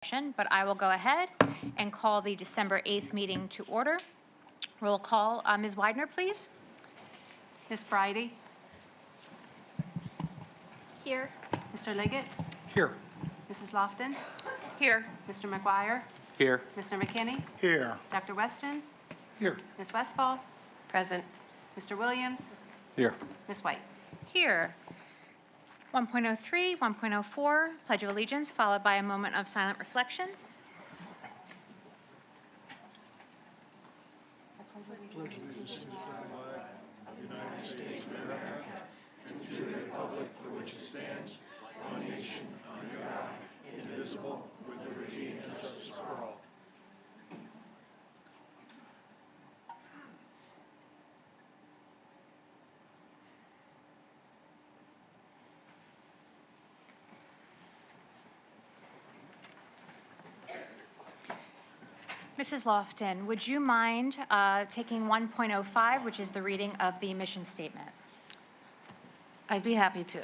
session, but I will go ahead and call the December 8th meeting to order. Roll call. Ms. Widener, please. Ms. Bridie? Here. Mr. Liggett? Here. Mrs. Lofton? Here. Mr. McGuire? Here. Mr. McKinney? Here. Dr. Weston? Here. Ms. Westfall? Present. Mr. Williams? Here. Ms. White? Here. 1.03, 1.04, Pledge of Allegiance, followed by a moment of silent reflection. Mrs. Lofton, would you mind taking 1.05, which is the reading of the mission statement? I'd be happy to.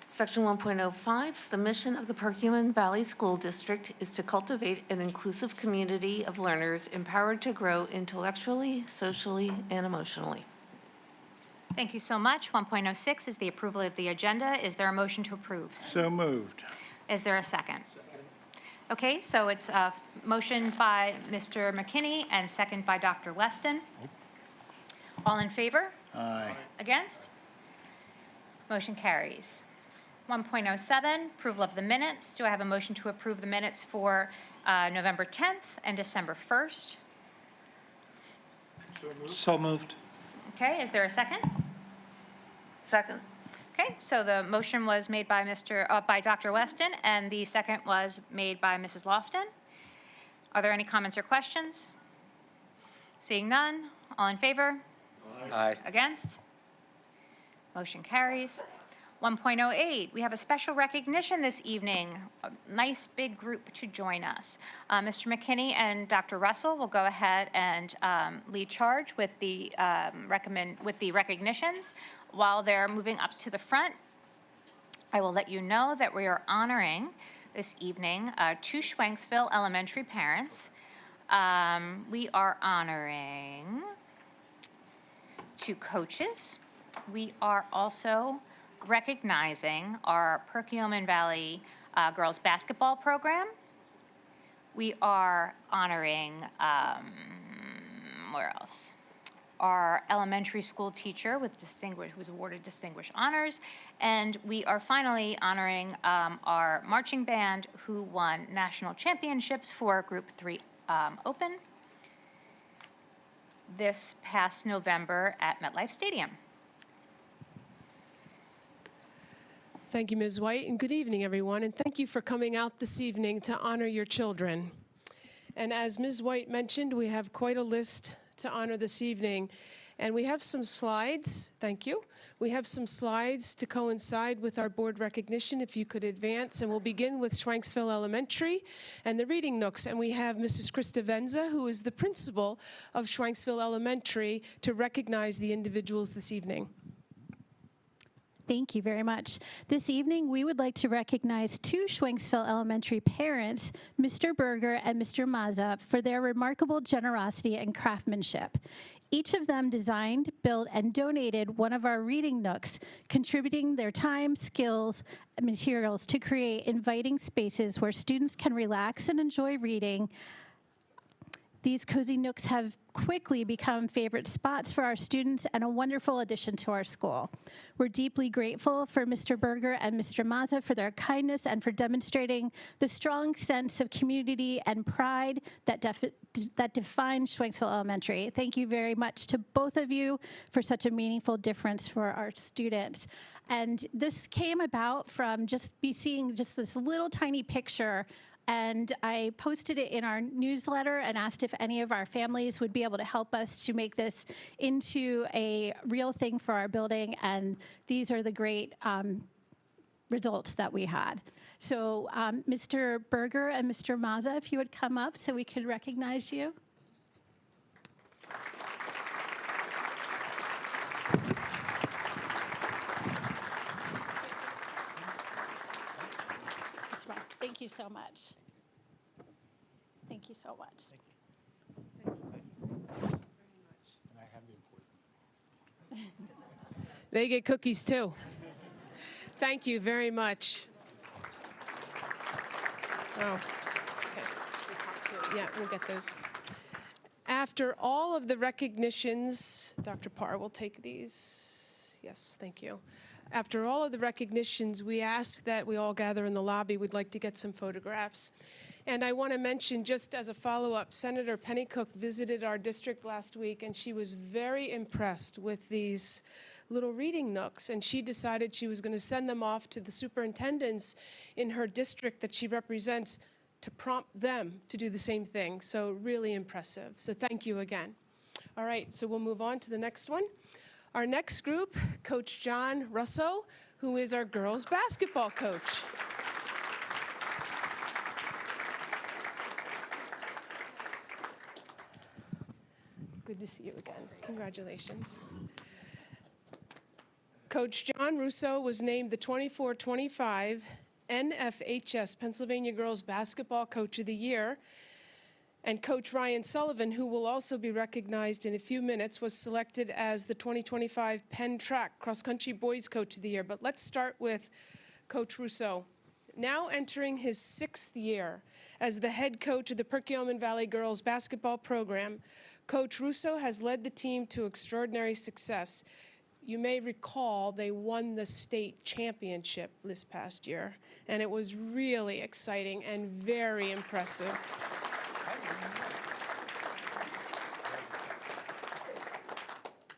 Section 1.05, the mission of the Perkiomen Valley School District is to cultivate an inclusive community of learners empowered to grow intellectually, socially, and emotionally. Thank you so much. 1.06 is the approval of the agenda. Is there a motion to approve? So moved. Is there a second? Okay, so it's a motion by Mr. McKinney and second by Dr. Weston. All in favor? Aye. Against? Motion carries. 1.07, approval of the minutes. Do I have a motion to approve the minutes for November 10th and December 1st? So moved. Okay, is there a second? Second. Okay, so the motion was made by by Dr. Weston, and the second was made by Mrs. Lofton. Are there any comments or questions? Seeing none, all in favor? Aye. Against? Motion carries. 1.08, we have a special recognition this evening. A nice big group to join us. Mr. McKinney and Dr. Russell will go ahead and lead charge with the recognitions. While they're moving up to the front, I will let you know that we are honoring this evening 2 Schwenksville Elementary parents. We are honoring 2 coaches. We are also recognizing our Perkiomen Valley girls basketball program. We are honoring, where else? Our elementary school teacher who was awarded distinguished honors, and we are finally honoring our marching band who won national championships for Group 3 Open this past November at MetLife Stadium. Thank you, Ms. White, and good evening, everyone, and thank you for coming out this evening to honor your children. And as Ms. White mentioned, we have quite a list to honor this evening, and we have some slides. Thank you. We have some slides to coincide with our board recognition, if you could advance, and we'll begin with Schwenksville Elementary and the Reading Nooks, and we have Mrs. Krista Venza, who is the principal of Schwenksville Elementary, to recognize the individuals this evening. Thank you very much. This evening, we would like to recognize 2 Schwenksville Elementary parents, Mr. Berger and Mr. Maza, for their remarkable generosity and craftsmanship. Each of them designed, built, and donated one of our reading nooks, contributing their time, skills, and materials to create inviting spaces where students can relax and enjoy reading. These cozy nooks have quickly become favorite spots for our students and a wonderful addition to our school. We're deeply grateful for Mr. Berger and Mr. Maza for their kindness and for demonstrating the strong sense of community and pride that defines Schwenksville Elementary. Thank you very much to both of you for such a meaningful difference for our students. And this came about from seeing just this little tiny picture, and I posted it in our newsletter and asked if any of our families would be able to help us to make this into a real thing for our building, and these are the great results that we had. So Mr. Berger and Mr. Maza, if you would come up so we could recognize you. this one. Thank you so much. Thank you so much. They get cookies too. Thank you very much. Oh, okay. Yeah, we'll get those. After all of the recognitions, Dr. Parr will take these. Yes, thank you. After all of the recognitions, we ask that we all gather in the lobby. We'd like to get some photographs. And I want to mention, just as a follow-up, Senator Pennycook visited our district last week, and she was very impressed with these little reading nooks, and she decided she was going to send them off to the superintendents in her district that she represents to prompt them to do the same thing. So really impressive. So thank you again. All right, so we'll move on to the next one. Our next group, Coach John Russo, who is our girls basketball coach. Good to see you again. Congratulations. Coach John Russo was named the 24-25 NFHS Pennsylvania Girls Basketball Coach of the Year. And Coach Ryan Sullivan, who will also be recognized in a few minutes, was selected as the 2025 Penn Track Cross Country Boys Coach of the Year. But let's start with Coach Russo. Now entering his 6th year as the head coach of the Perkiomen Valley Girls Basketball Program, Coach Russo has led the team to extraordinary success. You may recall they won the state championship this past year, and it was really exciting and very impressive.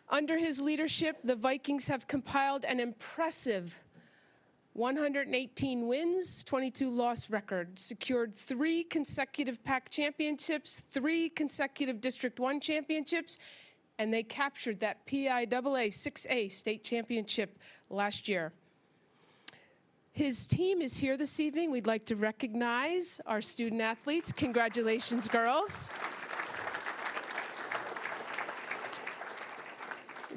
Under his leadership, the Vikings have compiled an impressive 118 wins, 22 loss record, secured 3 consecutive PAC championships, 3 consecutive District 1 championships, and they captured that PIAA 6A state championship last year. His team is here this evening. We'd like to recognize our student athletes. Congratulations, girls.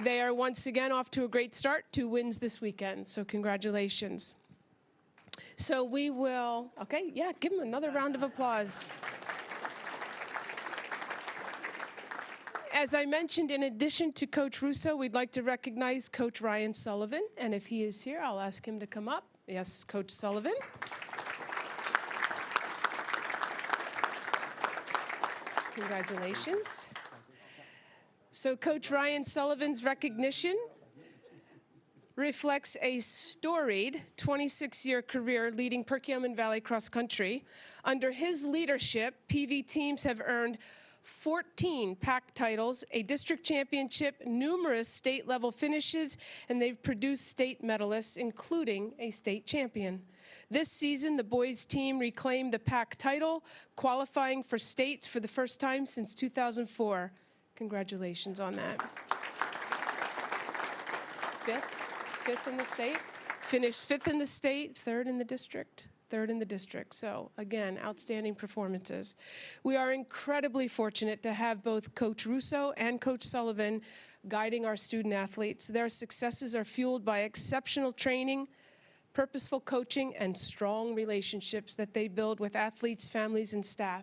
They are once again off to a great start, 2 wins this weekend, so congratulations. So we will, okay, yeah, give them another round of applause. As I mentioned, in addition to Coach Russo, we'd like to recognize Coach Ryan Sullivan, and if he is here, I'll ask him to come up. Yes, Coach Sullivan. Congratulations. So Coach Ryan Sullivan's recognition reflects a storied 26-year career leading Perkiomen Valley cross country. Under his leadership, PV teams have earned 14 PAC titles, a district championship, numerous state-level finishes, and they've produced state medalists, including a state champion. This season, the boys' team reclaimed the PAC title, qualifying for states for the first time since 2004. Congratulations on that. Fifth in the state. Finished 5th in the state, 3rd in the district. 3rd in the district. So again, outstanding performances. We are incredibly fortunate to have both Coach Russo and Coach Sullivan guiding our student athletes. Their successes are fueled by exceptional training, purposeful coaching, and strong relationships that they build with athletes, families, and staff.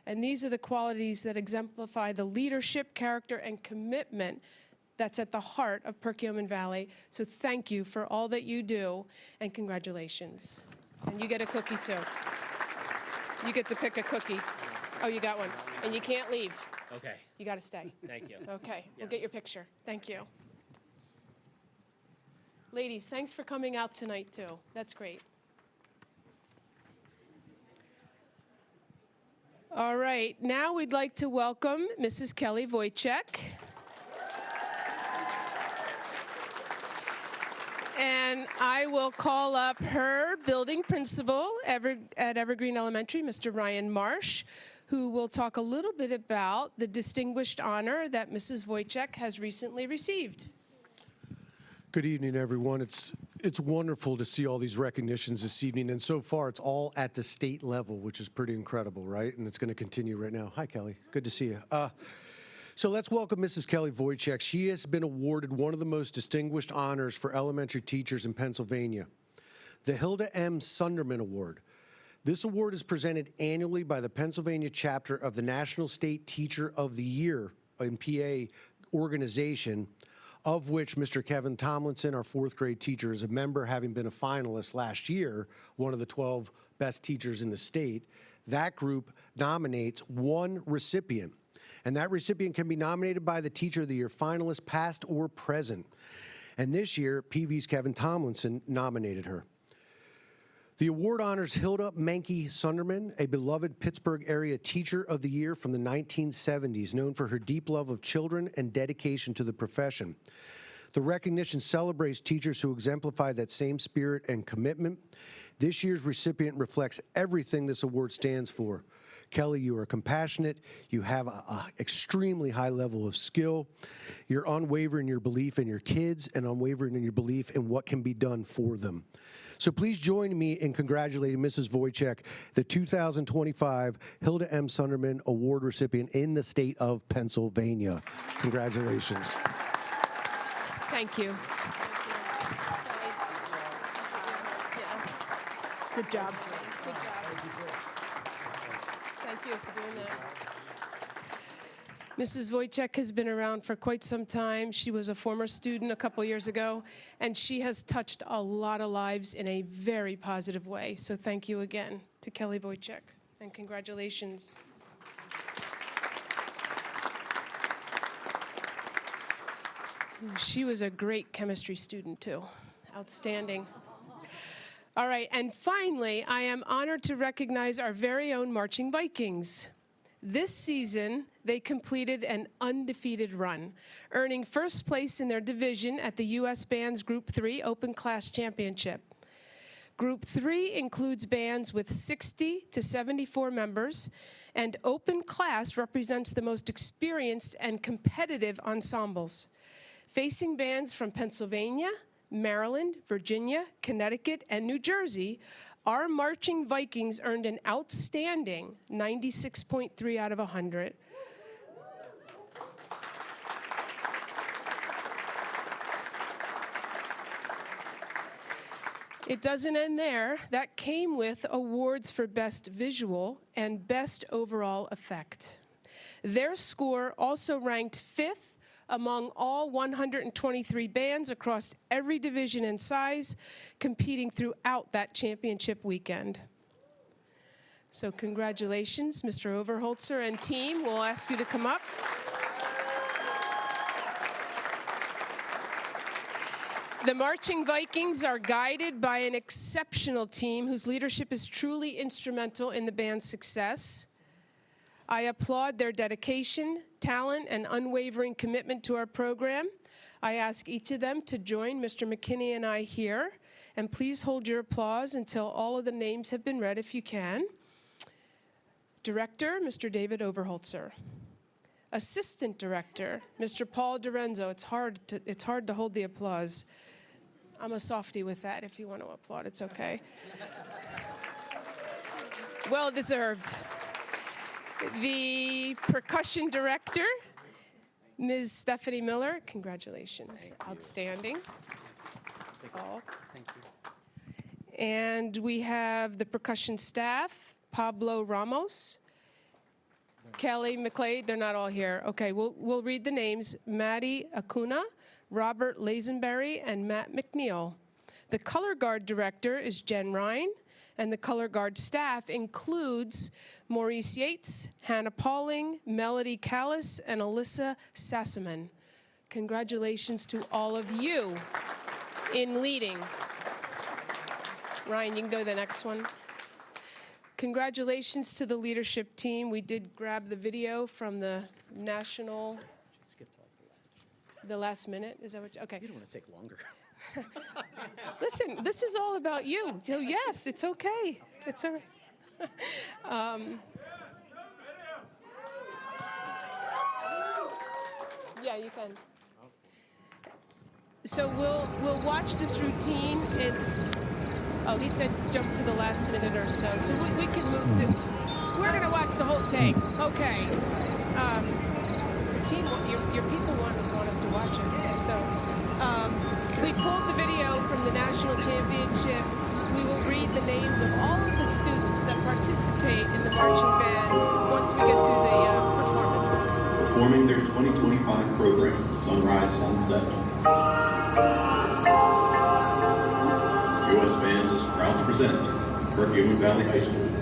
And these are the qualities that exemplify the leadership, character, and commitment that's at the heart of Perkiomen Valley. So thank you for all that you do, and congratulations. And you get a cookie, too. You get to pick a cookie. Oh, you got one. And you can't leave. Okay. You got to stay. Thank you. Okay, we'll Yes. get your picture. Thank you. Ladies, thanks for coming out tonight, too. That's great. All right, now we'd like to welcome Mrs. Kelly Wojcik. And I will call up her building principal at Evergreen Elementary, Mr. Ryan Marsh, who will talk a little bit about the distinguished honor that Mrs. Wojcik has recently received. Good evening, everyone. It's wonderful to see all these recognitions this evening, and so far it's all at the state level, which is pretty incredible, right? And it's going to continue right now. Hi, Kelly. Good to see you. So let's welcome Mrs. Kelly Wojcik. She has been awarded one of the most distinguished honors for elementary teachers in Pennsylvania, the Hilda M. Sunderman Award. This award is presented annually by the Pennsylvania chapter of the National State Teacher of the Year in PA organization, of which Mr. Kevin Tomlinson, our fourth grade teacher, is a member, having been a finalist last year, one of the 12 best teachers in the state. That group nominates one recipient, and that recipient can be nominated by the Teacher of the Year finalist, past or present. And this year, PV's Kevin Tomlinson nominated her. The award honors Hilda Menke Sunderman, a beloved Pittsburgh area Teacher of the Year from the 1970s, known for her deep love of children and dedication to the profession. The recognition celebrates teachers who exemplify that same spirit and commitment. This year's recipient reflects everything this award stands for. Kelly, you are compassionate, you have an extremely high level of skill, you're unwavering in your belief in your kids and unwavering in your belief in what can be done for them. So please join me in congratulating Mrs. Wojcik, the 2025 Hilda M. Sunderman Award recipient in the state of Pennsylvania. Congratulations. Thank you. Good job. Good job. Thank you for doing that. Mrs. Wojcik has been around for quite some time. She was a former student a couple years ago, and she has touched a lot of lives in a very positive way. So thank you again to Kelly Wojcik, and congratulations. She was a great chemistry student, too. Outstanding. All right, and finally, I am honored to recognize our very own Marching Vikings. This season, they completed an undefeated run, earning first place in their division at the U.S. Bands Group 3 Open Class Championship. Group 3 includes bands with 60 to 74 members, and Open Class represents the most experienced and competitive ensembles. Facing bands from Pennsylvania, Maryland, Virginia, Connecticut, and New Jersey, our Marching Vikings earned an outstanding 96.3 out of 100. It doesn't end there. That came with awards for Best Visual and Best Overall Effect. Their score also ranked 5th among all 123 bands across every division and size, competing throughout that championship weekend. So congratulations, Mr. Overholtzer and team. We'll ask you to come up. The Marching Vikings are guided by an exceptional team whose leadership is truly instrumental in the band's success. I applaud their dedication, talent, and unwavering commitment to our program. I ask each of them to join Mr. McKinney and I here, and please hold your applause until all of the names have been read if you can. Director, Mr. David Overholtzer. Assistant Director, Mr. Paul DiRenzo. It's hard to hold the applause. I'm a softie with that. If you want to applaud, it's okay. Well deserved. The Percussion Director, Ms. Stephanie Miller. Congratulations. Outstanding. Paul. Thank you. And we have the percussion staff, Pablo Ramos, Kelly McClade. They're not all here. Okay, we'll read the names. Maddie Acuna, Robert Lazenberry, and Matt McNeil. The color guard director is Jen Ryan, and the color guard staff includes Maurice Yates, Hannah Pauling, Melody Callis, and Alyssa Sassaman. Congratulations to all of you in leading. Ryan, you can go to the next one. Congratulations to the leadership team. We did grab the video from the national. Skipped all The last minute, is that what? Okay. You don't want to take longer. Listen, this is all about you. So yes, it's okay. It's all right. Yeah, you can. So we'll watch this routine. Oh, he said jump to the last minute or so. So we can move through. We're gonna watch the whole thing. Okay. Team, your people want us to watch it. So we pulled the video from the national championship. We will read the names of all of the students that participate in the marching band once we get through the performance. Performing their 2025 program, Sunrise Sunset. U.S. Bands is proud to present Perkiomen Valley High School.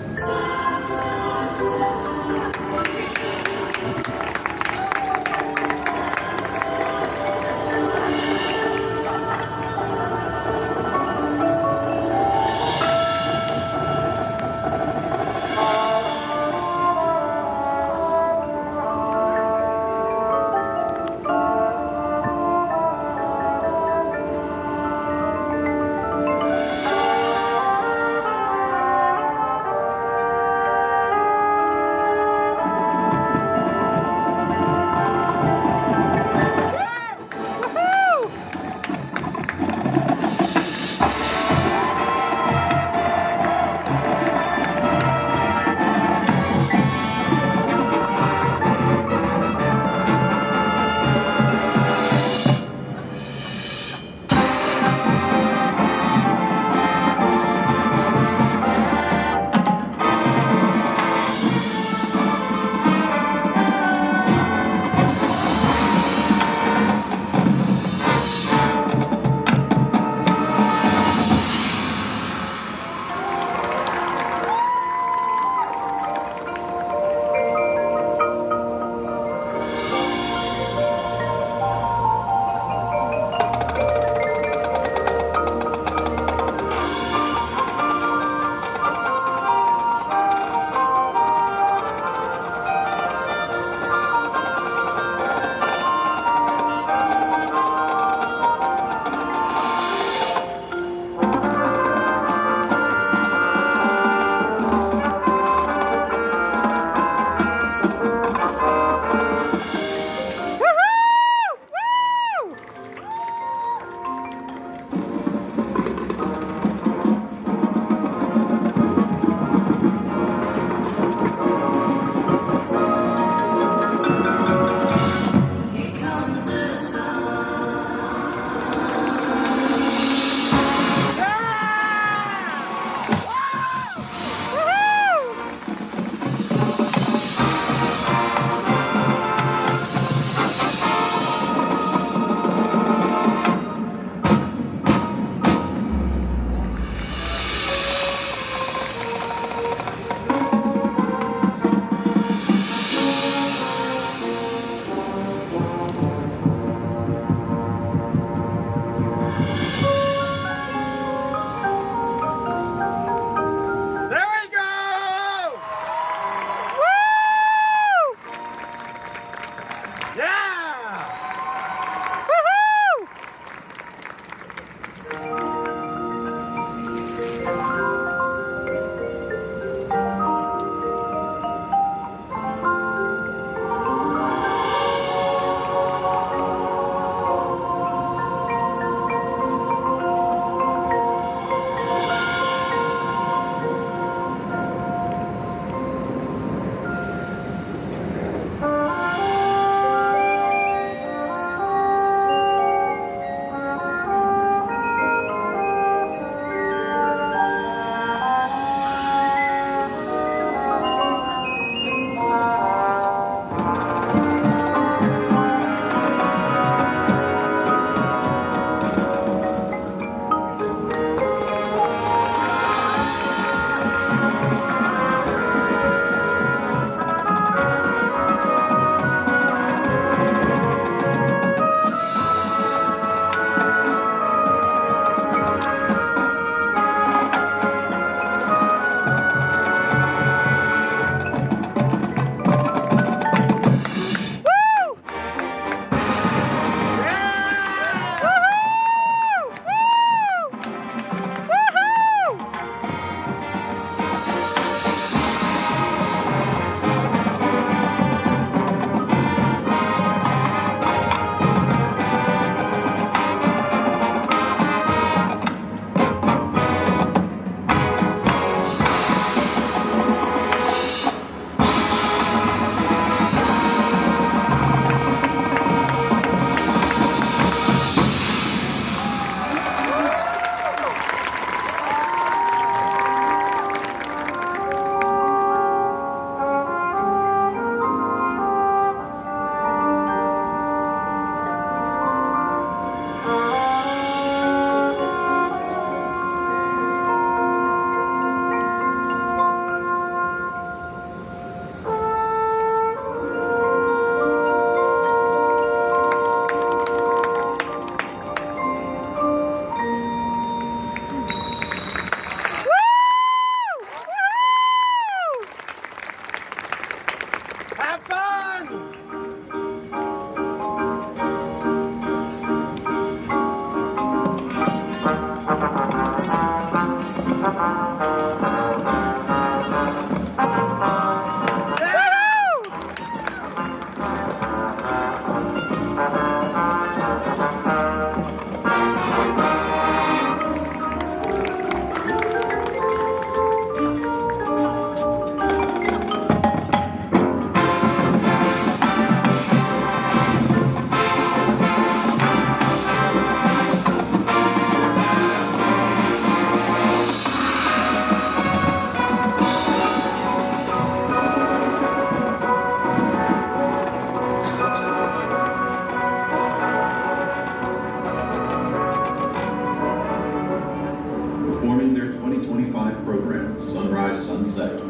Performing their 2025 program, Sunrise Sunset.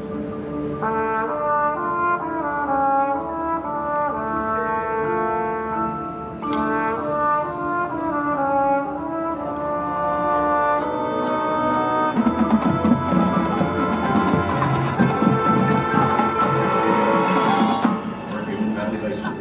Perkins Valley High School.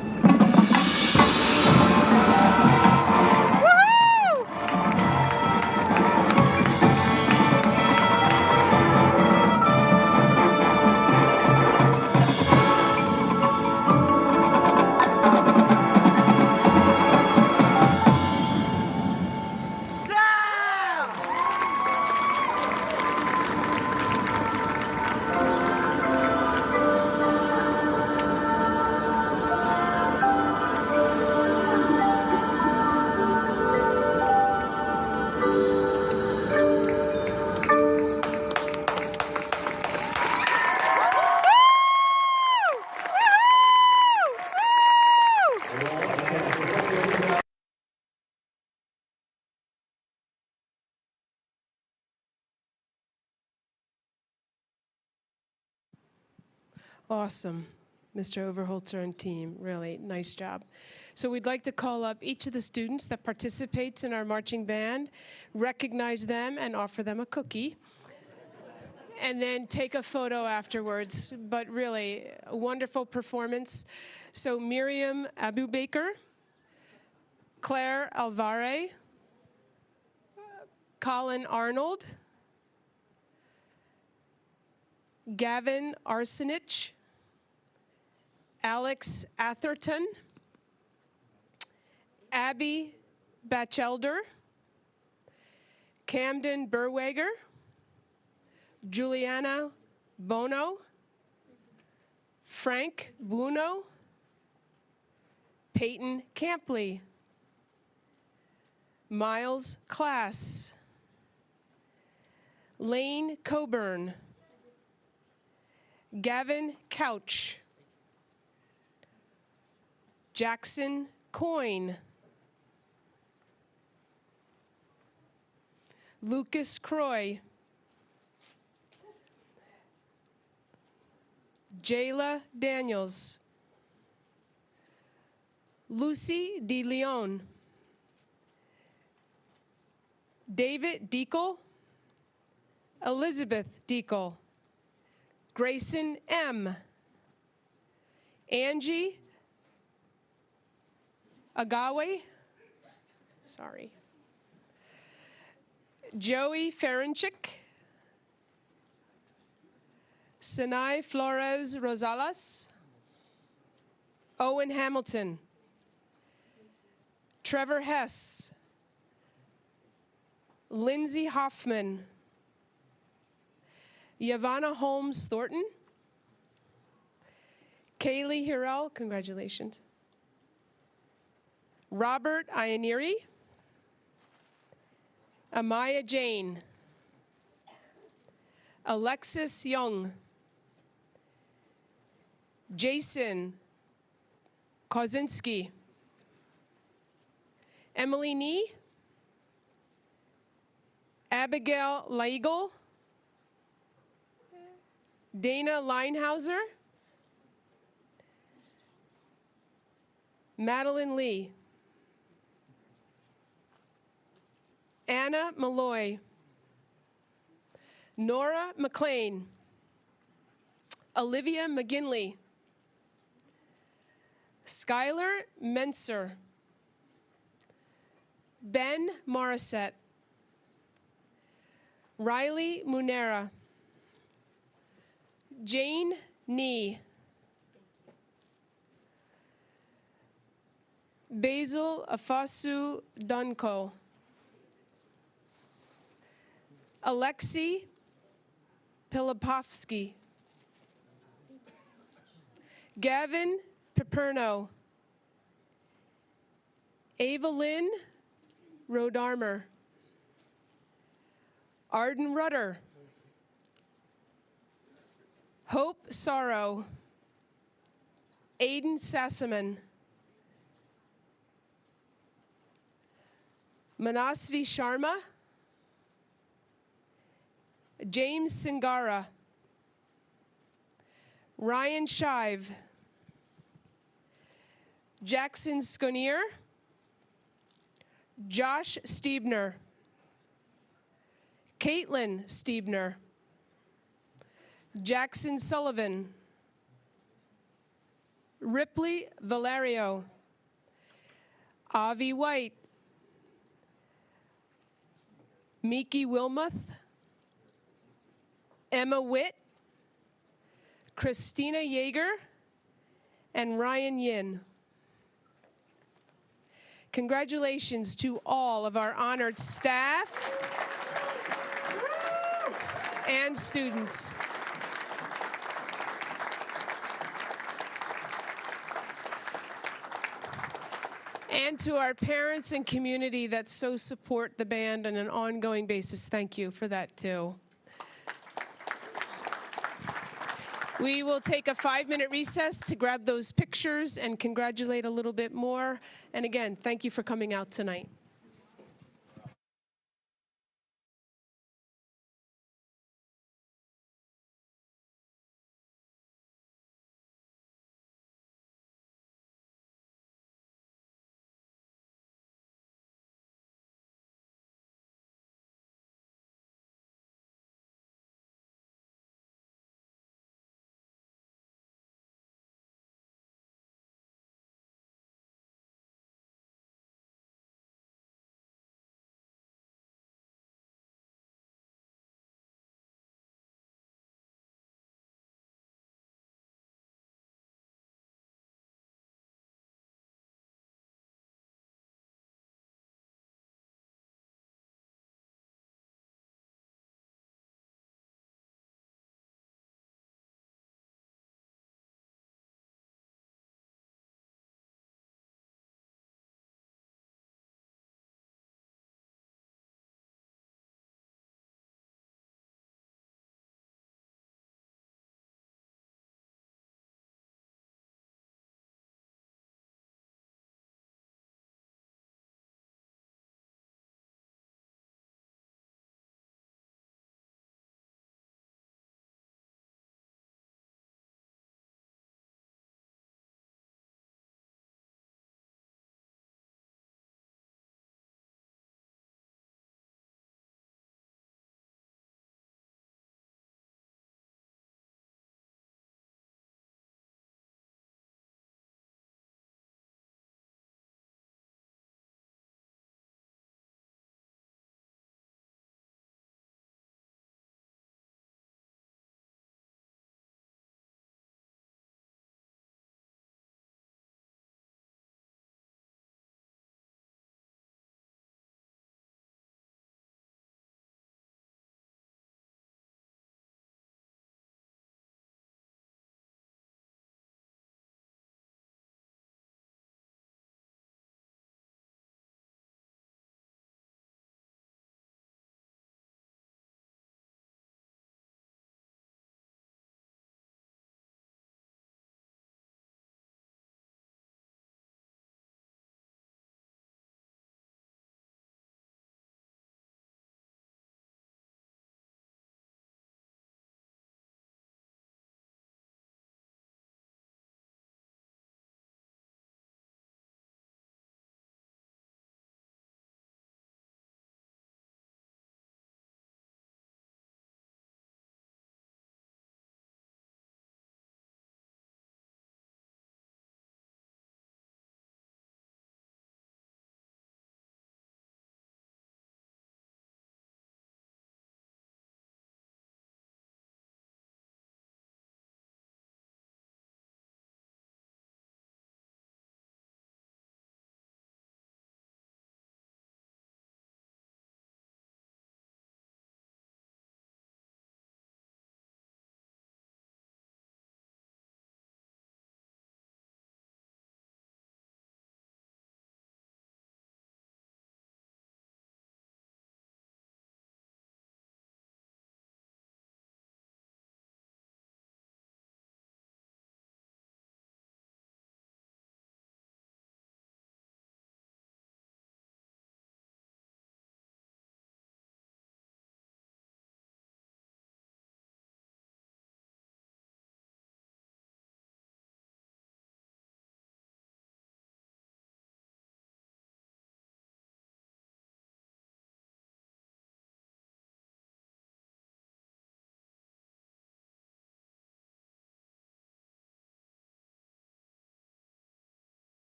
Awesome, Mr. Overholtzer and team. Really nice job. So we'd like to call up each of the students that participates in our marching band, recognize them, and offer them a cookie. And then take a photo afterwards. But really, a wonderful performance. So Miriam Abubaker, Claire Alvare, Colin Arnold, Gavin Arsenich, Alex Atherton, Abby Batchelder, Camden Berwager, Juliana Bono, Frank Buono, Peyton Campley, Miles Class, Lane Coburn, Gavin Couch, Jackson Coyne, Lucas Croy, Jayla Daniels, Lucy De Leon, David Deacle, Elizabeth Deacle, Grayson M., Angie Agawe, sorry, Joey Ferenchik, Sinai Flores Rosales, Owen Hamilton, Trevor Hess, Lindsay Hoffman, Yavanna Holmes Thornton, Kaylee Hirel, congratulations, Robert Ianiri, Amaya Jane, Alexis Young, Jason Kozinski, Emily Nee, Abigail Leigel, Dana Linehauser, Madeline Lee, Anna Malloy, Nora McLean, Olivia McGinley, Skylar Menser, Ben Morissette, Riley Munera, Jane Nee. Basil Afasu Dunko. Alexei Pilipovsky. Gavin Piperno. Evelyn Rodarmer. Arden Rudder. Hope Sorrow. Aiden Sassaman. Manasvi Sharma. James Singara. Ryan Shive. Jackson Sconier. Josh Stiebner. Caitlin Stiebner. Jackson Sullivan. Ripley Valerio. Avi White. Miki Wilmuth. Emma Witt. Christina Yeager. And Ryan Yin. Congratulations to all of our honored staff and students. And to our parents and community that so support the band on an ongoing basis, thank you for that too. We will take a 5-minute recess to grab those pictures and congratulate a little bit more. And again, thank you for coming out tonight.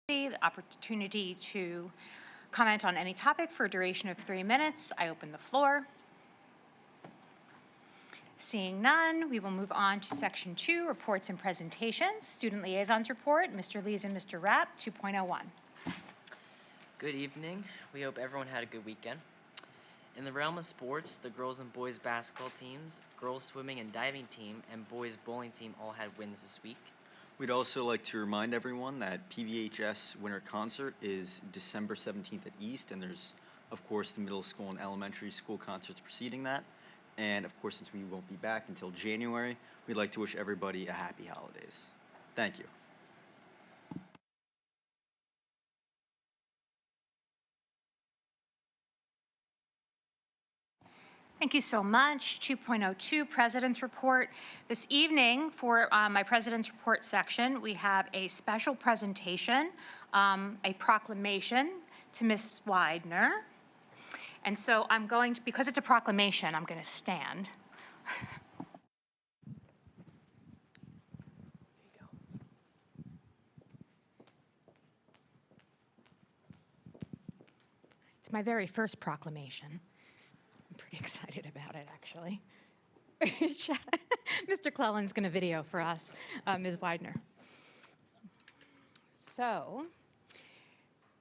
the opportunity to comment on any topic for a duration of 3 minutes. I open the floor. Seeing none, we will move on to Section 2, Reports and Presentations. Student Liaisons Report, Mr. Lees and Mr. Rapp, 2.01. Good evening. We hope everyone had a good weekend. In the realm of sports, the girls and boys basketball teams, girls swimming and diving team, and boys bowling team all had wins this week. We'd also like to remind everyone that PVHS Winter Concert is December 17th at East, and there's, of course, the middle school and elementary school concerts preceding that. And, of course, since we won't be back until January, we'd like to wish everybody a happy holidays. Thank you. Thank you so much. 2.02, President's Report. This evening, for my President's Report section, we have a special presentation, a proclamation to Ms. Widener. And so I'm going to, because it's a proclamation, I'm going to stand. It's my very first proclamation. I'm pretty excited about it, actually. Mr. Clellan's going to video for us, Ms. Widener. So,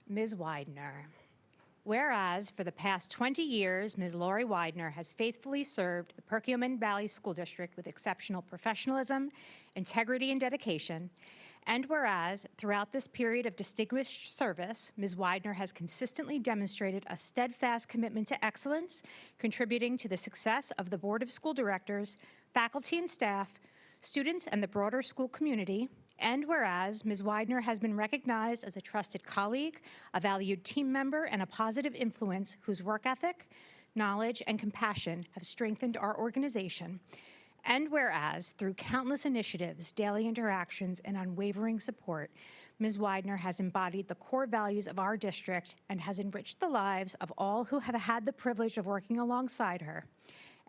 Ms. Widener. Whereas for the past 20 years, Ms. Lori Widener has faithfully served the Perkiomen Valley School District with exceptional professionalism, integrity, and dedication. And whereas throughout this period of distinguished service, Ms. Widener has consistently demonstrated a steadfast commitment to excellence, contributing to the success of the Board of School Directors, faculty and staff, students, and the broader school community. And whereas Ms. Widener has been recognized as a trusted colleague, a valued team member, and a positive influence whose work ethic, knowledge, and compassion have strengthened our organization. And whereas through countless initiatives, daily interactions, and unwavering support, Ms. Widener has embodied the core values of our district and has enriched the lives of all who have had the privilege of working alongside her.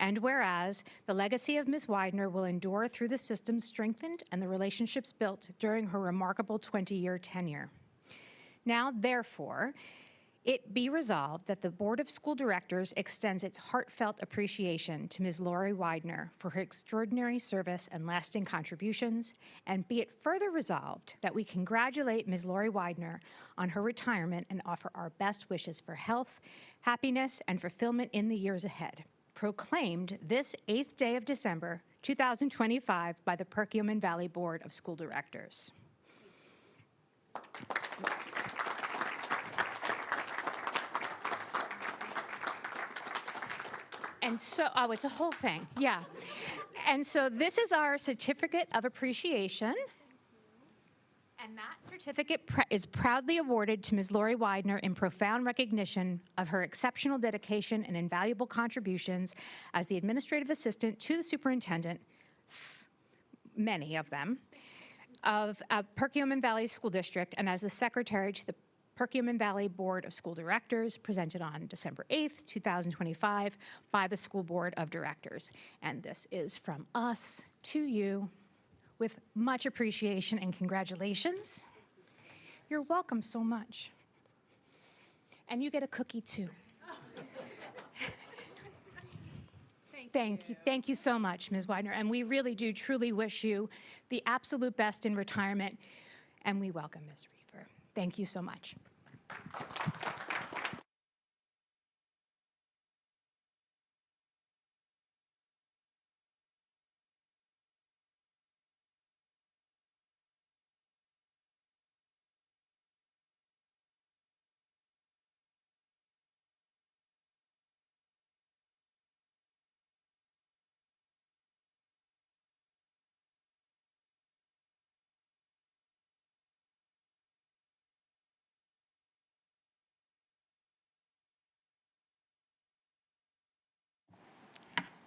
And whereas the legacy of Ms. Widener will endure through the systems strengthened and the relationships built during her remarkable 20-year tenure. Now, therefore, it be resolved that the Board of School Directors extends its heartfelt appreciation to Ms. Lori Widener for her extraordinary service and lasting contributions, and be it further resolved that we congratulate Ms. Lori Widener on her retirement and offer our best wishes for health, happiness, and fulfillment in the years ahead. Proclaimed this 8th day of December, 2025 by the Perkiomen Valley Board of School Directors. And so, oh, it's a whole thing, yeah. And so this is our certificate of appreciation. And that certificate is proudly awarded to Ms. Lori Widener in profound recognition of her exceptional dedication and invaluable contributions as the administrative assistant to the superintendent, many of them, of Perkiomen Valley School District, and as the secretary to the Perkiomen Valley Board of School Directors, presented on December 8th, 2025, by the School Board of Directors. And this is from us to you, with much appreciation and congratulations. You're welcome so much. And you get a cookie too. Thank you so much, Ms. Widener. And we really do truly wish you the absolute best in retirement. And we welcome Ms. Reefer. Thank you so much.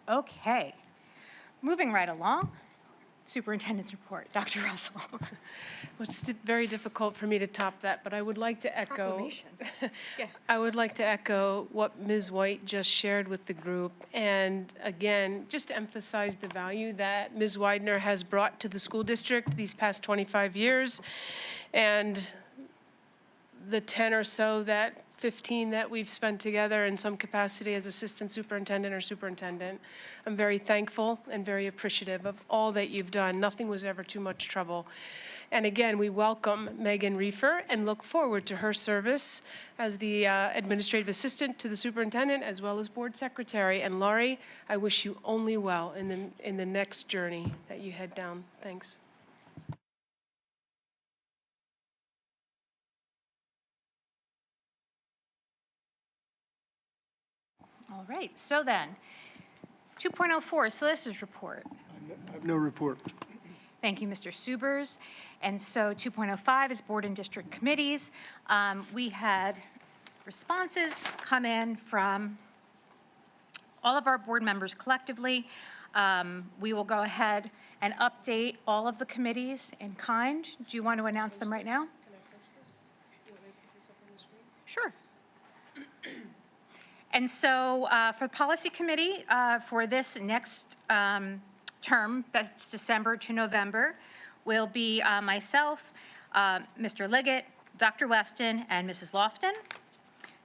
Okay, moving right along. Superintendent's report, Dr. Russell. Well, it's very difficult for me to top that, but I would like to echo. Proclamation. Yeah. I would like to echo what Ms. White just shared with the group, and again, just to emphasize the value that Ms. Widener has brought to the school district these past 25 years, and the 10 or so, 15 that we've spent together in some capacity as assistant superintendent or superintendent. I'm very thankful and very appreciative of all that you've done. Nothing was ever too much trouble. And again, we welcome Megan Reefer and look forward to her service as the administrative assistant to the superintendent as well as board secretary. And Laurie, I wish you only well in the next journey that you head down. Thanks. All right, so then, 2.04, Solicitor's Report. I have no report. Thank you, Mr. Subers. And so 2.05 is Board and District Committees. We had responses come in from all of our board members collectively. We will go ahead and update all of the committees in kind. Do you want to announce them right now? Can I post this? You want me to put this up on the screen? Sure. And so for the Policy Committee, for this next term, that's December to November, will be myself, Mr. Liggett, Dr. Weston, and Mrs. Lofton.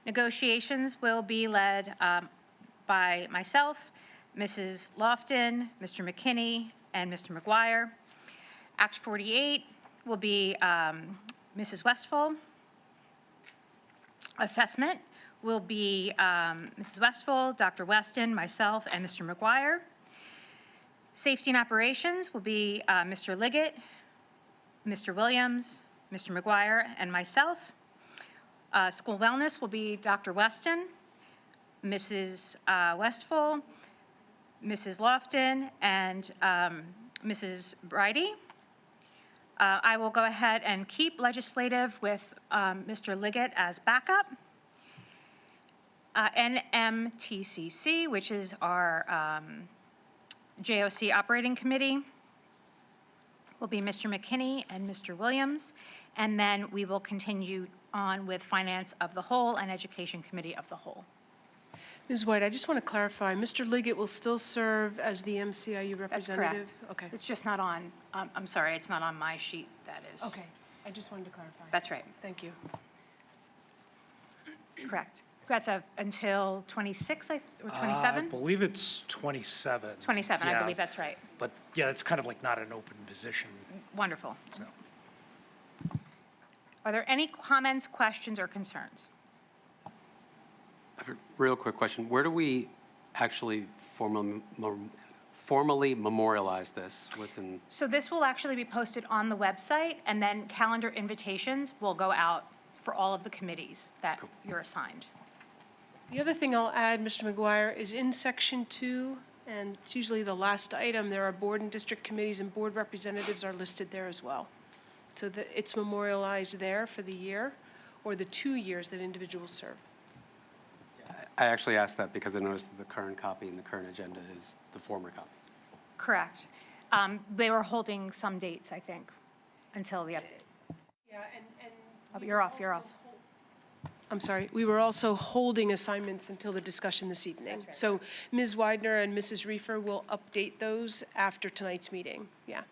Negotiations will be led by myself, Mrs. Lofton, Mr. McKinney, and Mr. McGuire. Act 48 will be Mrs. Westphal. Assessment will be Mrs. Westphal, Dr. Weston, myself, and Mr. McGuire. Safety and Operations will be Mr. Liggett, Mr. Williams, Mr. McGuire, and myself. School Wellness will be Dr. Weston, Mrs. Westphal, Mrs. Lofton, and Mrs. Bridey. I will go ahead and keep legislative with Mr. Liggett as backup. NMTCC, which is our JOC Operating Committee, will be Mr. McKinney and Mr. Williams. And then we will continue on with Finance of the Whole and Education Committee of the Whole. Ms. White, I just want to clarify, Mr. Liggett will still serve as the MCIU representative? That's correct. Okay. It's just not on, I'm sorry, it's not on my sheet, that is. Okay, I just wanted to clarify. That's right, Thank you. correct. That's until 26, or I 27? believe it's 27. 27, I Yeah, believe that's right. But yeah, it's kind of like not an open position, Wonderful. so. Are there any comments, questions, or concerns? I have a real quick question. Where do we actually formally memorialize this within? So this will actually be posted on the website, and then calendar invitations will go out for all of the committees that you're assigned. The other thing I'll add, Mr. McGuire, is in Section 2, and it's usually the last item, there are board and district committees and board representatives are listed there as well. So that it's memorialized there for the year or the 2 years that individuals serve. I actually asked that because I noticed that the current copy and the current agenda is the former copy. Correct. They were holding some dates, I think, until the update. Yeah, and. Oh, you're off, you're off. I'm sorry, we were also holding assignments until the discussion this evening. So Ms. Widener and Mrs. Reefer will update those after tonight's meeting, yeah.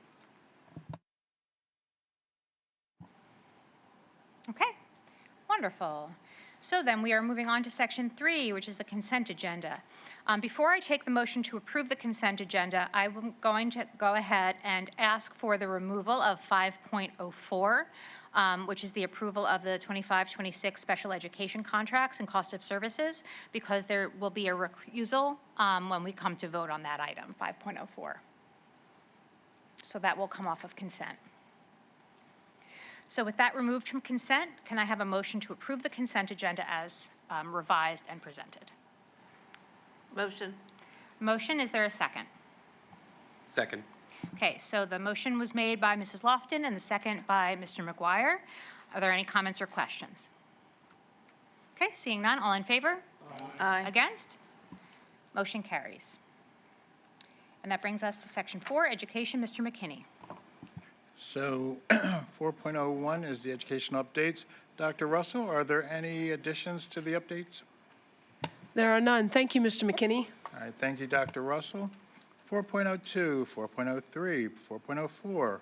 Okay, wonderful. So then we are moving on to Section 3, which is the consent agenda. Before I take the motion to approve the consent agenda, I'm going to go ahead and ask for the removal of 5.04, which is the approval of the 25-26 special education contracts and cost of services, because there will be a recusal when we come to vote on that item, 5.04. So that will come off of consent. So with that removed from consent, can I have a motion to approve the consent agenda as revised and presented? Motion. Motion, is there a second? Second. Okay, so the motion was made by Mrs. Lofton and the second by Mr. McGuire. Are there any comments or questions? Okay, seeing none, all in favor? Aye. Against? Motion carries. And that brings us to Section 4, Education, Mr. McKinney. So 4.01 is the educational updates. Dr. Russell, are there any additions to the updates? There are none. Thank you, Mr. McKinney. All right, thank you, Dr. Russell. 4.02, 4.03, 4.04,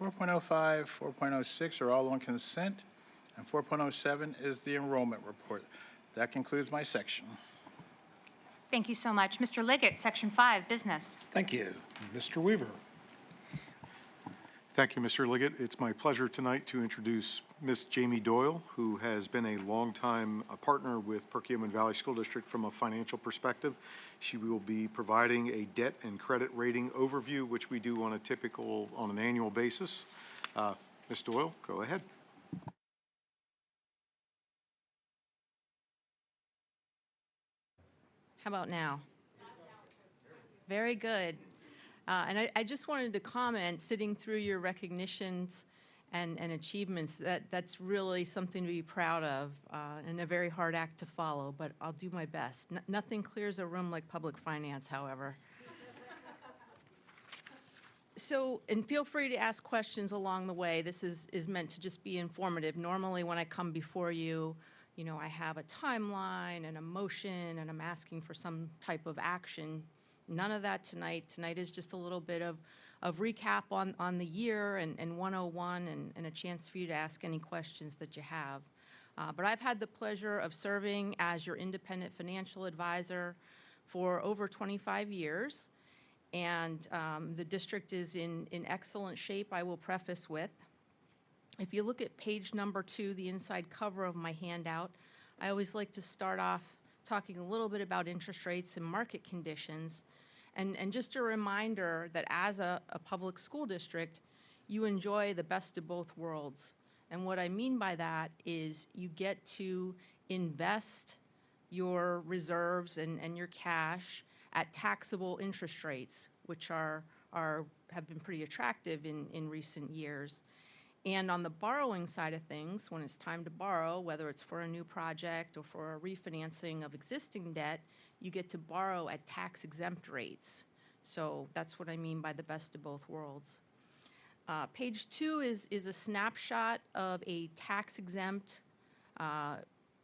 4.05, 4.06 are all on consent. And 4.07 is the enrollment report. That concludes my section. Thank you so much. Mr. Liggett, Section 5, Business. Thank you. Mr. Weaver. Thank you, Mr. Liggett. It's my pleasure tonight to introduce Ms. Jamie Doyle, who has been a longtime partner with Perkiomen Valley School District from a financial perspective. She will be providing a debt and credit rating overview, which we do on an annual basis. Ms. Doyle, go ahead. How about now? Very good. And I just wanted to comment, sitting through your recognitions and achievements, that's really something to be proud of, and a very hard act to follow, but I'll do my best. Nothing clears a room like public finance, however. So, and feel free to ask questions along the way. This is meant to just be informative. Normally, when I come before you, I have a timeline and a motion, and I'm asking for some type of action. None of that tonight. Tonight is just a little bit of recap on the year and 101 and a chance for you to ask any questions that you have. But I've had the pleasure of serving as your independent financial advisor for over 25 years. And the district is in excellent shape, I will preface with. If you look at page number 2, the inside cover of my handout, I always like to start off talking a little bit about interest rates and market conditions. And just a reminder that as a public school district, you enjoy the best of both worlds. And what I mean by that is you get to invest your reserves and your cash at taxable interest rates, which have been pretty attractive in recent years. And on the borrowing side of things, when it's time to borrow, whether it's for a new project or for a refinancing of existing debt, you get to borrow at tax-exempt rates. So that's what I mean by the best of both worlds. Page 2 is a snapshot of a tax-exempt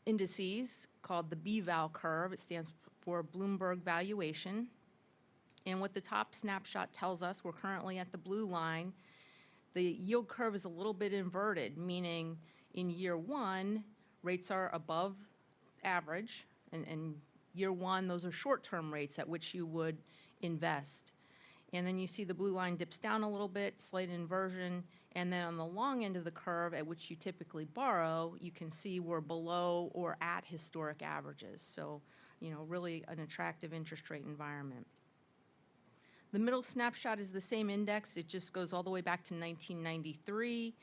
indices called the BVAL curve. It stands for Bloomberg Valuation. And what the top snapshot tells us, we're currently at the blue line. The yield curve is a little bit inverted, meaning in year 1, rates are above average, and year 1, those are short-term rates at which you would invest. And then you see the blue line dips down a little bit, slight inversion, and then on the long end of the curve at which you typically borrow, you can see we're below or at historic averages. So, really an attractive interest rate environment. The middle snapshot is the same index. It just goes all the way back to 1993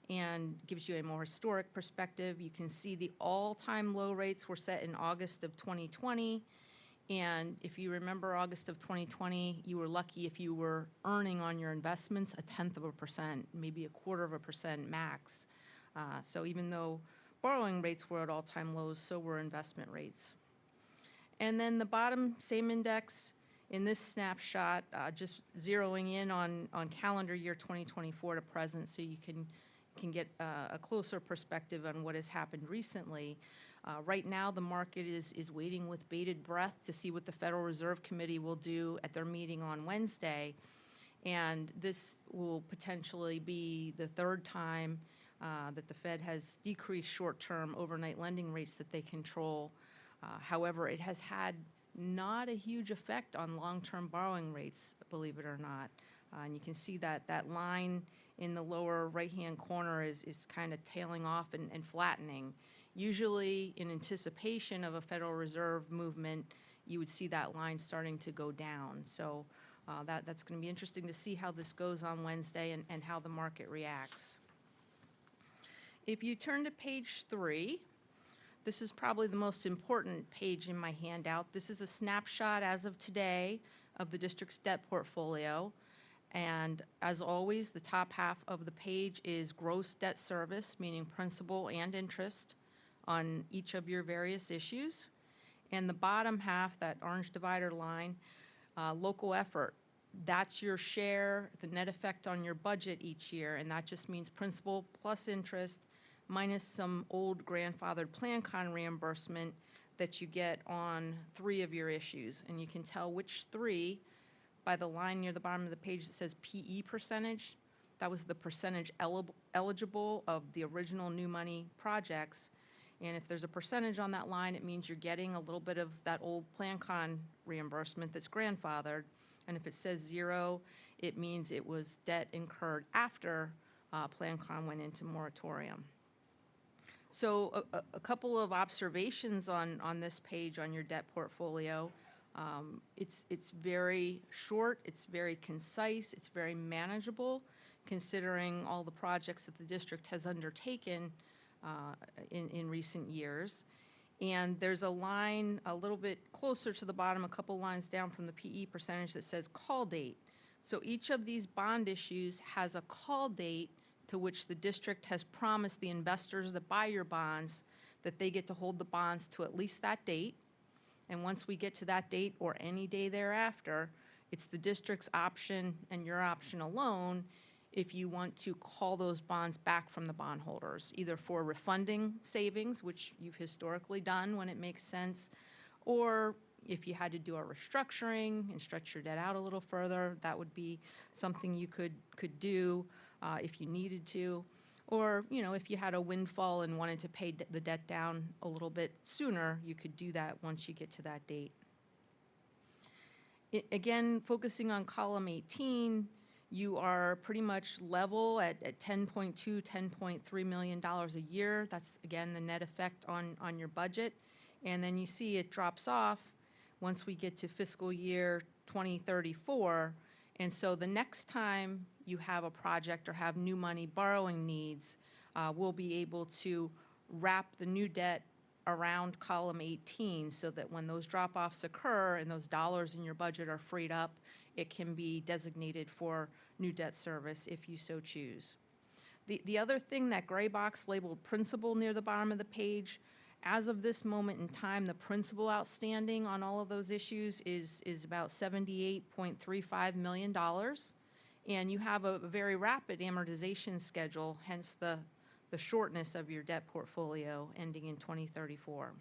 and gives you a more historic perspective. You can see the all-time low rates were set in August of 2020. And if you remember August of 2020, you were lucky if you were earning on your investments 0.1%, maybe 0.25% max. So even though borrowing rates were at all-time lows, so were investment rates. And then the bottom, same index. In this snapshot, just zeroing in on calendar year 2024 to present, so you can get a closer perspective on what has happened recently. Right now, the market is waiting with bated breath to see what the Federal Reserve Committee will do at their meeting on Wednesday. And this will potentially be the third time that the Fed has decreased short-term overnight lending rates that they control. However, it has had not a huge effect on long-term borrowing rates, believe it or not. And you can see that line in the lower right-hand corner is kind of tailing off and flattening. Usually, in anticipation of a Federal Reserve movement, you would see that line starting to go down. So that's going to be interesting to see how this goes on Wednesday and how the market reacts. If you turn to page 3, this is probably the most important page in my handout. This is a snapshot as of today of the district's debt portfolio. And as always, the top half of the page is gross debt service, meaning principal and interest on each of your various issues. And the bottom half, that orange divider line, local effort. That's your share, the net effect on your budget each year, and that just means principal plus interest minus some old grandfathered plan con reimbursement that you get on 3 of your issues. And you can tell which 3 by the line near the bottom of the page that says PE percentage. That was the percentage eligible of the original new money projects. And if there's a percentage on that line, it means you're getting a little bit of that old PlanCon reimbursement that's grandfathered. And if it says 0, it means it was debt incurred after PlanCon went into moratorium. So a couple of observations on this page on your debt portfolio. It's very short, it's very concise, it's very manageable, considering all the projects that the district has undertaken in recent years. And there's a line a little bit closer to the bottom, a couple lines down from the PE percentage, that says call date. So each of these bond issues has a call date to which the district has promised the investors that buy your bonds that they get to hold the bonds to at least that date. And once we get to that date or any day thereafter, it's the district's option and your option alone if you want to call those bonds back from the bondholders, either for refunding savings, which you've historically done when it makes sense, or if you had to do a restructuring and stretch your debt out a little further, that would be something you could do if you needed to. Or, if you had a windfall and wanted to pay the debt down a little bit sooner, you could do that once you get to that date. Again, focusing on column 18, you are pretty much level at $10.2, $10.3 million a year. That's, again, the net effect on your budget. And then you see it drops off once we get to fiscal year 2034. And so the next time you have a project or have new money borrowing needs, we'll be able to wrap the new debt around column 18 so that when those drop-offs occur and those dollars in your budget are freed up, it can be designated for new debt service if you so choose. The other thing, that gray box labeled principal near the bottom of the page, as of this moment in time, the principal outstanding on all of those issues is about $78.35 million. And you have a very rapid amortization schedule, hence the shortness of your debt portfolio ending in 2034.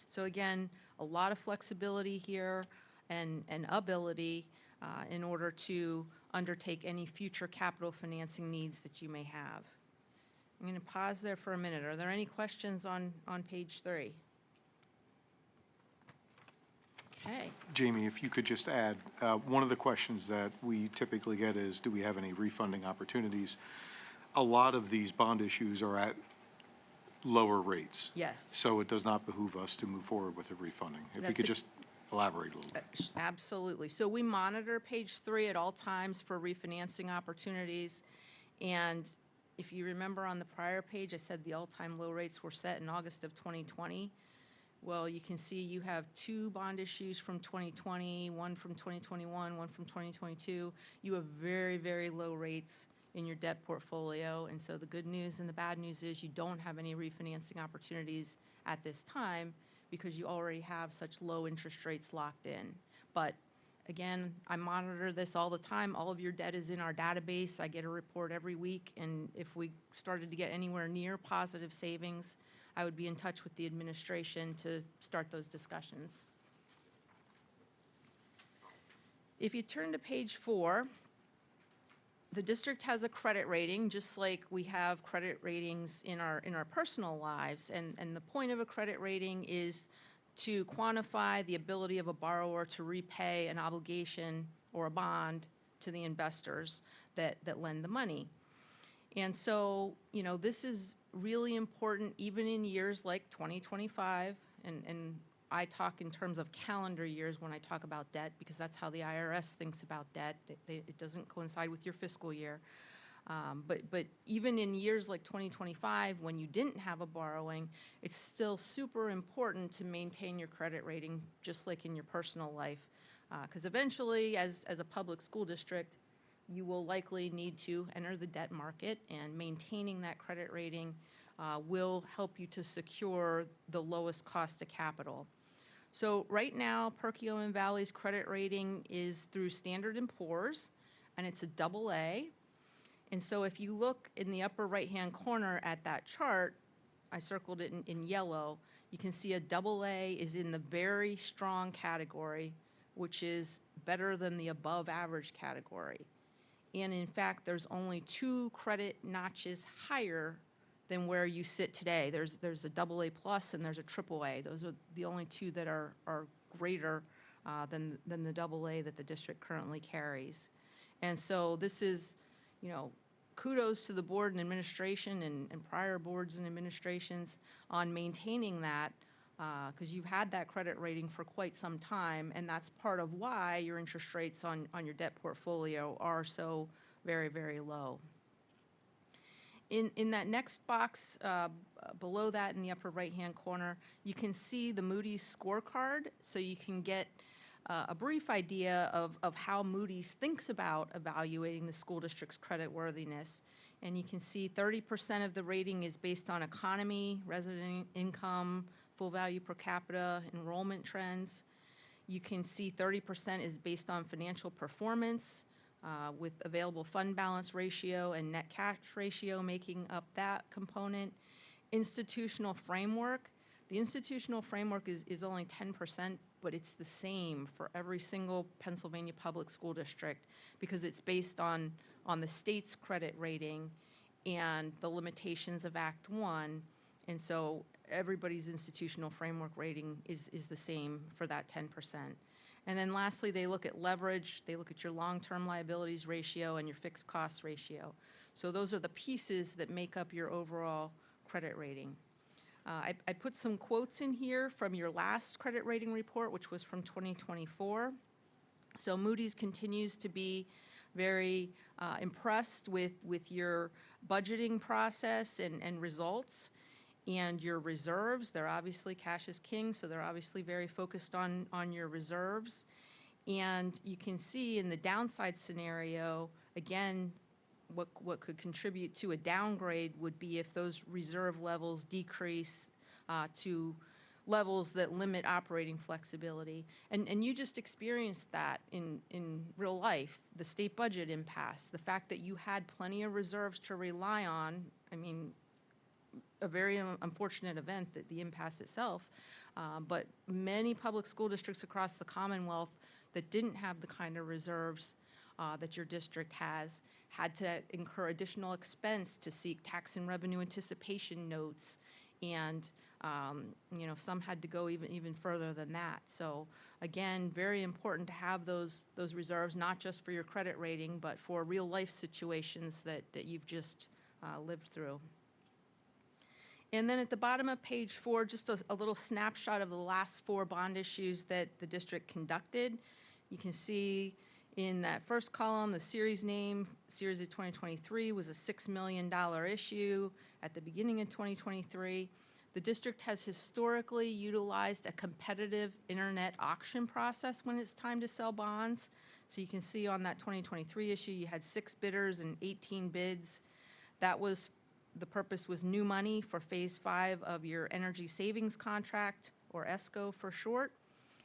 So again, a lot of flexibility here and ability in order to undertake any future capital financing needs that you may have. I'm going to pause there for a minute. Are there any questions on page 3? Okay. Jamie, if you could just add, one of the questions that we typically get is, do we have any refunding opportunities? A lot of these bond issues are at lower rates. Yes. So it does not behoove us to move forward with a refunding. If you could just elaborate a little bit. Absolutely. So we monitor page 3 at all times for refinancing opportunities. And if you remember on the prior page, I said the all-time low rates were set in August of 2020. Well, you can see you have 2 bond issues from 2020, one from 2021, one from 2022. You have very, very low rates in your debt portfolio. And so the good news and the bad news is you don't have any refinancing opportunities at this time because you already have such low interest rates locked in. But again, I monitor this all the time. All of your debt is in our database. I get a report every week. And if we started to get anywhere near positive savings, I would be in touch with the administration to start those discussions. If you turn to page 4, the district has a credit rating, just like we have credit ratings in our personal lives. And the point of a credit rating is to quantify the ability of a borrower to repay an obligation or a bond to the investors that lend the money. And so, this is really important even in years like 2025, and I talk in terms of calendar years when I talk about debt, because that's how the IRS thinks about debt. It doesn't coincide with your fiscal year. But even in years like 2025, when you didn't have a borrowing, it's still super important to maintain your credit rating, just like in your personal life. Because eventually, as a public school district, you will likely need to enter the debt market, and maintaining that credit rating will help you to secure the lowest cost of capital. So right now, Perkiomen Valley's credit rating is through Standard & Poor's, and it's a AA. And so if you look in the upper right-hand corner at that chart, I circled it in yellow, you can see a AA is in the very strong category, which is better than the above average category. And in fact, there's only 2 credit notches higher than where you sit today. There's a AA plus and there's a AAA. Those are the only 2 that are greater than the AA that the district currently carries. And so this is, kudos to the board and administration and prior boards and administrations on maintaining that, because you've had that credit rating for quite some time, and that's part of why your interest rates on your debt portfolio are so very, very low. In that next box, below that in the upper right-hand corner, you can see the Moody's scorecard, so you can get a brief idea of how Moody's thinks about evaluating the school district's creditworthiness. And you can see 30% of the rating is based on economy, resident income, full value per capita, enrollment trends. You can see 30% is based on financial performance, with available fund balance ratio and net cash ratio making up that component. Institutional framework. The institutional framework is only 10%, but it's the same for every single Pennsylvania public school district because it's based on the state's credit rating and the limitations of Act 1. And so everybody's institutional framework rating is the same for that 10%. And then lastly, they look at leverage, they look at your long-term liabilities ratio and your fixed cost ratio. So those are the pieces that make up your overall credit rating. I put some quotes in here from your last credit rating report, which was from 2024. So Moody's continues to be very impressed with your budgeting process and results and your reserves. They're obviously, cash is king, so they're obviously very focused on your reserves. And you can see in the downside scenario, again, what could contribute to a downgrade would be if those reserve levels decrease to levels that limit operating flexibility. And you just experienced that in real life, the state budget impasse, the fact that you had plenty of reserves to rely on. I mean, a very unfortunate event, that the impasse itself, but many public school districts across the Commonwealth that didn't have the kind of reserves that your district has had to incur additional expense to seek tax and revenue anticipation notes, and some had to go even further than that. So again, very important to have those reserves, not just for your credit rating, but for real life situations that you've just lived through. And then at the bottom of page 4, just a little snapshot of the last 4 bond issues that the district conducted. You can see in that first column, the series name, series of 2023, was a $6 million issue at the beginning of 2023. The district has historically utilized a competitive internet auction process when it's time to sell bonds. So you can see on that 2023 issue, you had 6 bidders and 18 bids. The purpose was new money for phase 5 of your energy savings contract, or ESCO for short.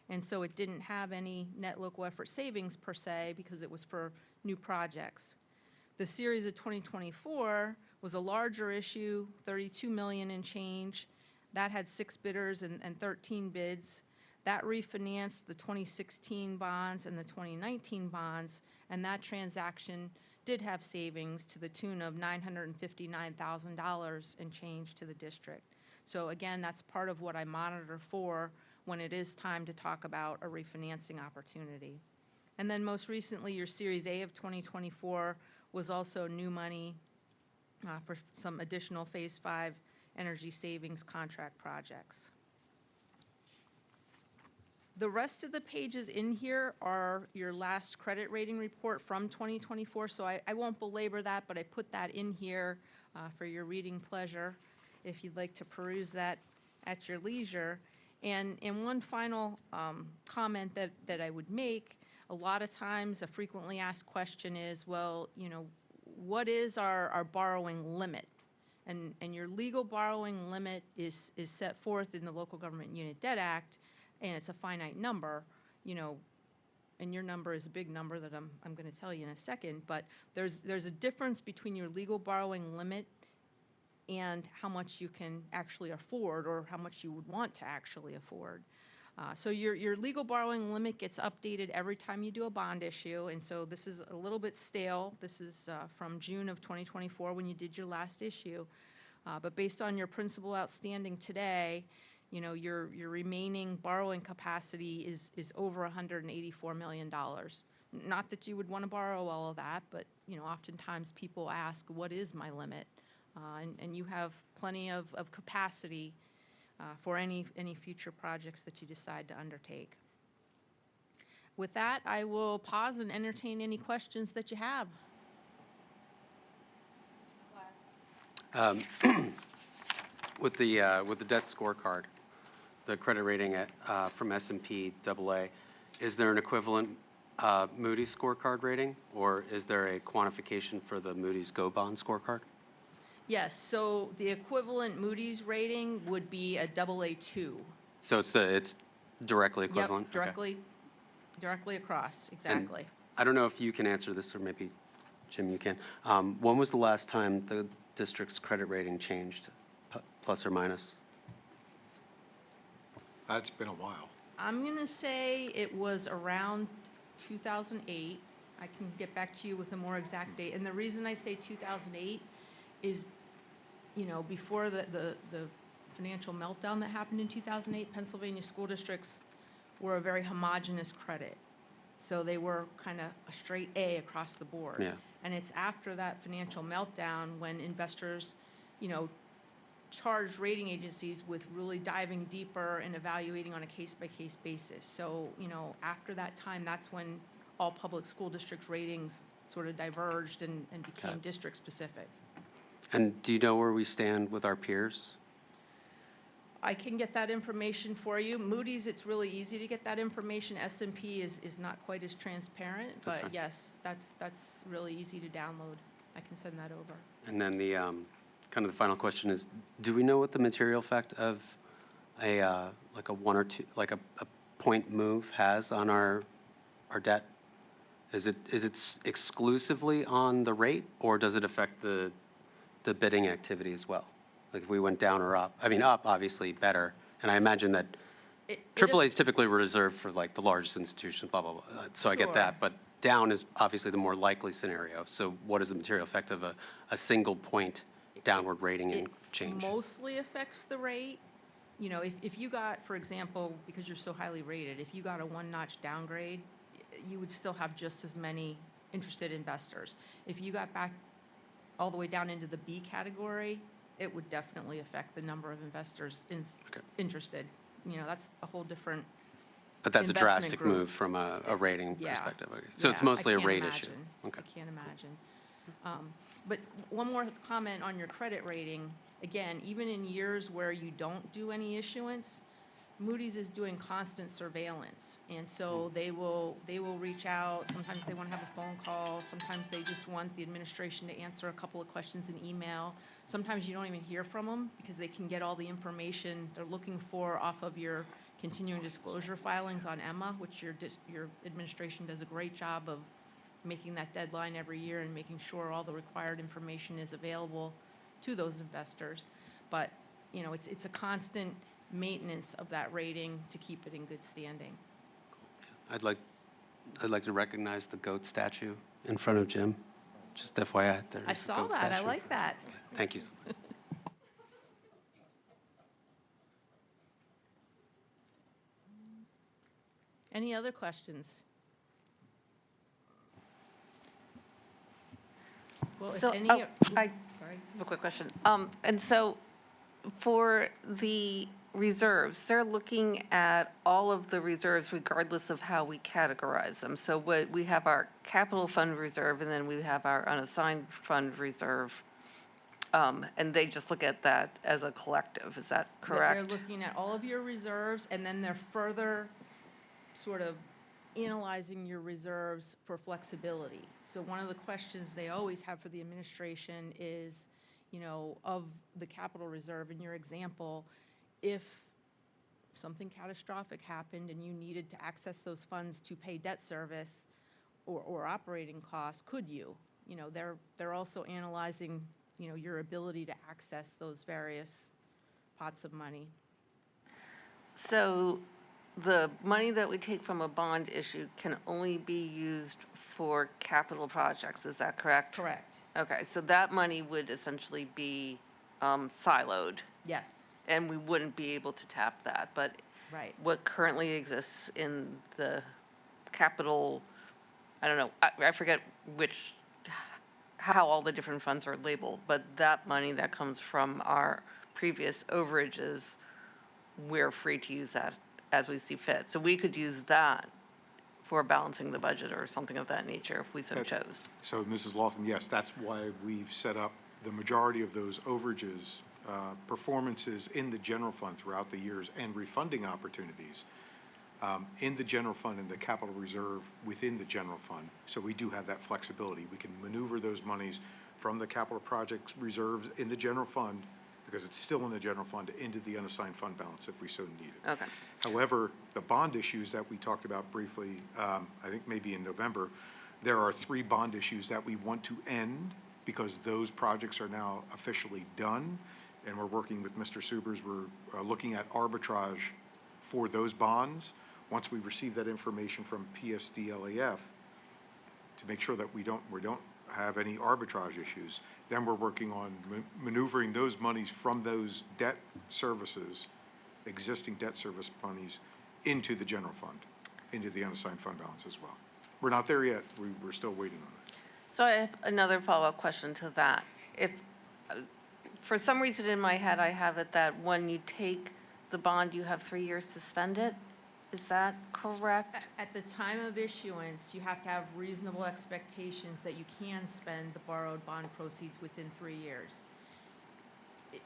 And so it didn't have any net local effort savings per se because it was for new projects. The series of 2024 was a larger issue, 32 million and change. That had 6 bidders and 13 bids. That refinanced the 2016 bonds and the 2019 bonds, and that transaction did have savings to the tune of $959,000 and change to the district. So again, that's part of what I monitor for when it is time to talk about a refinancing opportunity. And then most recently, your Series A of 2024 was also new money for some additional Phase 5 energy savings contract projects. The rest of the pages in here are your last credit rating report from 2024, so I won't belabor that, but I put that in here for your reading pleasure if you'd like to peruse that at your leisure. And one final comment that I would make, a lot of times a frequently asked question is, well, what is our borrowing limit? And your legal borrowing limit is set forth in the Local Government Unit Debt Act, and it's a finite number, and your number is a big number that I'm going to tell you in a second, but there's a difference between your legal borrowing limit and how much you can actually afford, or how much you would want to actually afford. So your legal borrowing limit gets updated every time you do a bond issue, and so this is a little bit stale. This is from June of 2024 when you did your last issue. But based on your principal outstanding today, you know, your remaining borrowing capacity is over $184 million. Not that you would want to borrow all of that, but, you know, oftentimes people ask, what is my limit? And you have plenty of capacity for any future projects that you decide to undertake. With that, I will pause and entertain any questions that you have. With the debt scorecard, the credit rating from S&P AA, is there an equivalent Moody's scorecard rating, or is there a quantification for the Moody's Go Bond scorecard? Yes, so the equivalent Moody's rating would be a AA2. So it's directly equivalent? Yep, Okay. directly across, And exactly. I don't know if you can answer this, or maybe, Jim, you can. When was the last time the district's credit rating changed, plus or minus? That's been a while. I'm going to say it was around 2008. I can get back to you with a more exact date. And the reason I say 2008 is, you know, before the financial meltdown that happened in 2008, Pennsylvania school districts were a very homogeneous credit. So they were kind of a straight A across the board. Yeah. And it's after that financial meltdown when investors, you know, charged rating agencies with really diving deeper and evaluating on a case-by-case basis. So, you know, after that time, that's when all public school district ratings sort of diverged and became Okay. district-specific. And do you know where we stand with our peers? I can get that information for you. Moody's, it's really easy to get that information. S&P is not quite as transparent, That's but fine. yes, that's really easy to download. I can send that over. And then the kind of the final question is, do we know what the material effect of a like a 1 or 2, like a point move has on our debt? Is it exclusively on the rate, or does it affect the bidding activity as well? Like if we went down or up? I mean, up obviously better, and I imagine that AAA is typically reserved for like the largest institutions, blah, blah, blah. So I get Sure. that, but down is obviously the more likely scenario. So what is the material effect of a single point downward rating and change? It mostly affects the rate. You know, if you got, for example, because you're so highly rated, if you got a one-notch downgrade, you would still have just as many interested investors. If you got back all the way down into the B category, it would definitely affect the number of investors interested. You know, that's a whole different But that's a investment drastic group. move from a rating Yeah. perspective. Okay. So it's Yeah, mostly I a can't rate imagine. issue. Okay. I can't imagine. But one more comment on your credit rating. Again, even in years where you don't do any issuance, Moody's is doing constant surveillance. And so they will reach out. Sometimes they want to have a phone call. Sometimes they just want the administration to answer a couple of questions in email. Sometimes you don't even hear from them because they can get all the information they're looking for off of your continuing disclosure filings on EMMA, which your administration does a great job of making that deadline every year and making sure all the required information is available to those investors. But, you know, it's a constant maintenance of that rating to keep it in good standing. I'd like to recognize the goat statue in front of Jim. Just FYI, there's I a saw goat that. I statue. like that. Thank you so much. Any other questions? Well, if So, any, I sorry. have a quick question. And so for the reserves, they're looking at all of the reserves regardless of how we categorize them. So we have our capital fund reserve, and then we have our unassigned fund reserve. And they just look at that as a collective. Is that correct? They're looking at all of your reserves, and then they're further sort of analyzing your reserves for flexibility. So one of the questions they always have for the administration is, you know, of the capital reserve, in your example, if something catastrophic happened and you needed to access those funds to pay debt service or operating costs, could you? You know, they're also analyzing, you know, your ability to access those various pots of money. So the money that we take from a bond issue can only be used for capital projects, is that correct? Correct. Okay, so that money would essentially be siloed, Yes, and we wouldn't be able to tap that, but right. what currently exists in the capital, I don't know, I forget how all the different funds are labeled, but that money that comes from our previous overages, we're free to use that as we see fit. So we could use that for balancing the budget or something of that nature if we so chose. So, Mrs. Lawton, yes, that's why we've set up the majority of those overages, performances in the general fund throughout the years and refunding opportunities in the general fund and the capital reserve within the general fund. So we do have that flexibility. We can maneuver those monies from the capital projects reserves in the general fund, because it's still in the general fund, into the unassigned fund balance if we so need it. Okay. However, the bond issues that we talked about briefly, I think maybe in November, there are 3 bond issues that we want to end because those projects are now officially done, and we're working with Mr. Subers. We're looking at arbitrage for those bonds. Once we receive that information from PSD LAF to make sure that we don't have any arbitrage issues, then we're working on maneuvering those monies from those debt services, existing debt service monies, into the general fund, into the unassigned fund balance as well. We're not there yet. We're still waiting on it. So I have another follow-up question to that. If, for some reason in my head, I have it that when you take the bond, you have 3 years to spend it. Is that correct? At the time of issuance, you have to have reasonable expectations that you can spend the borrowed bond proceeds within 3 years.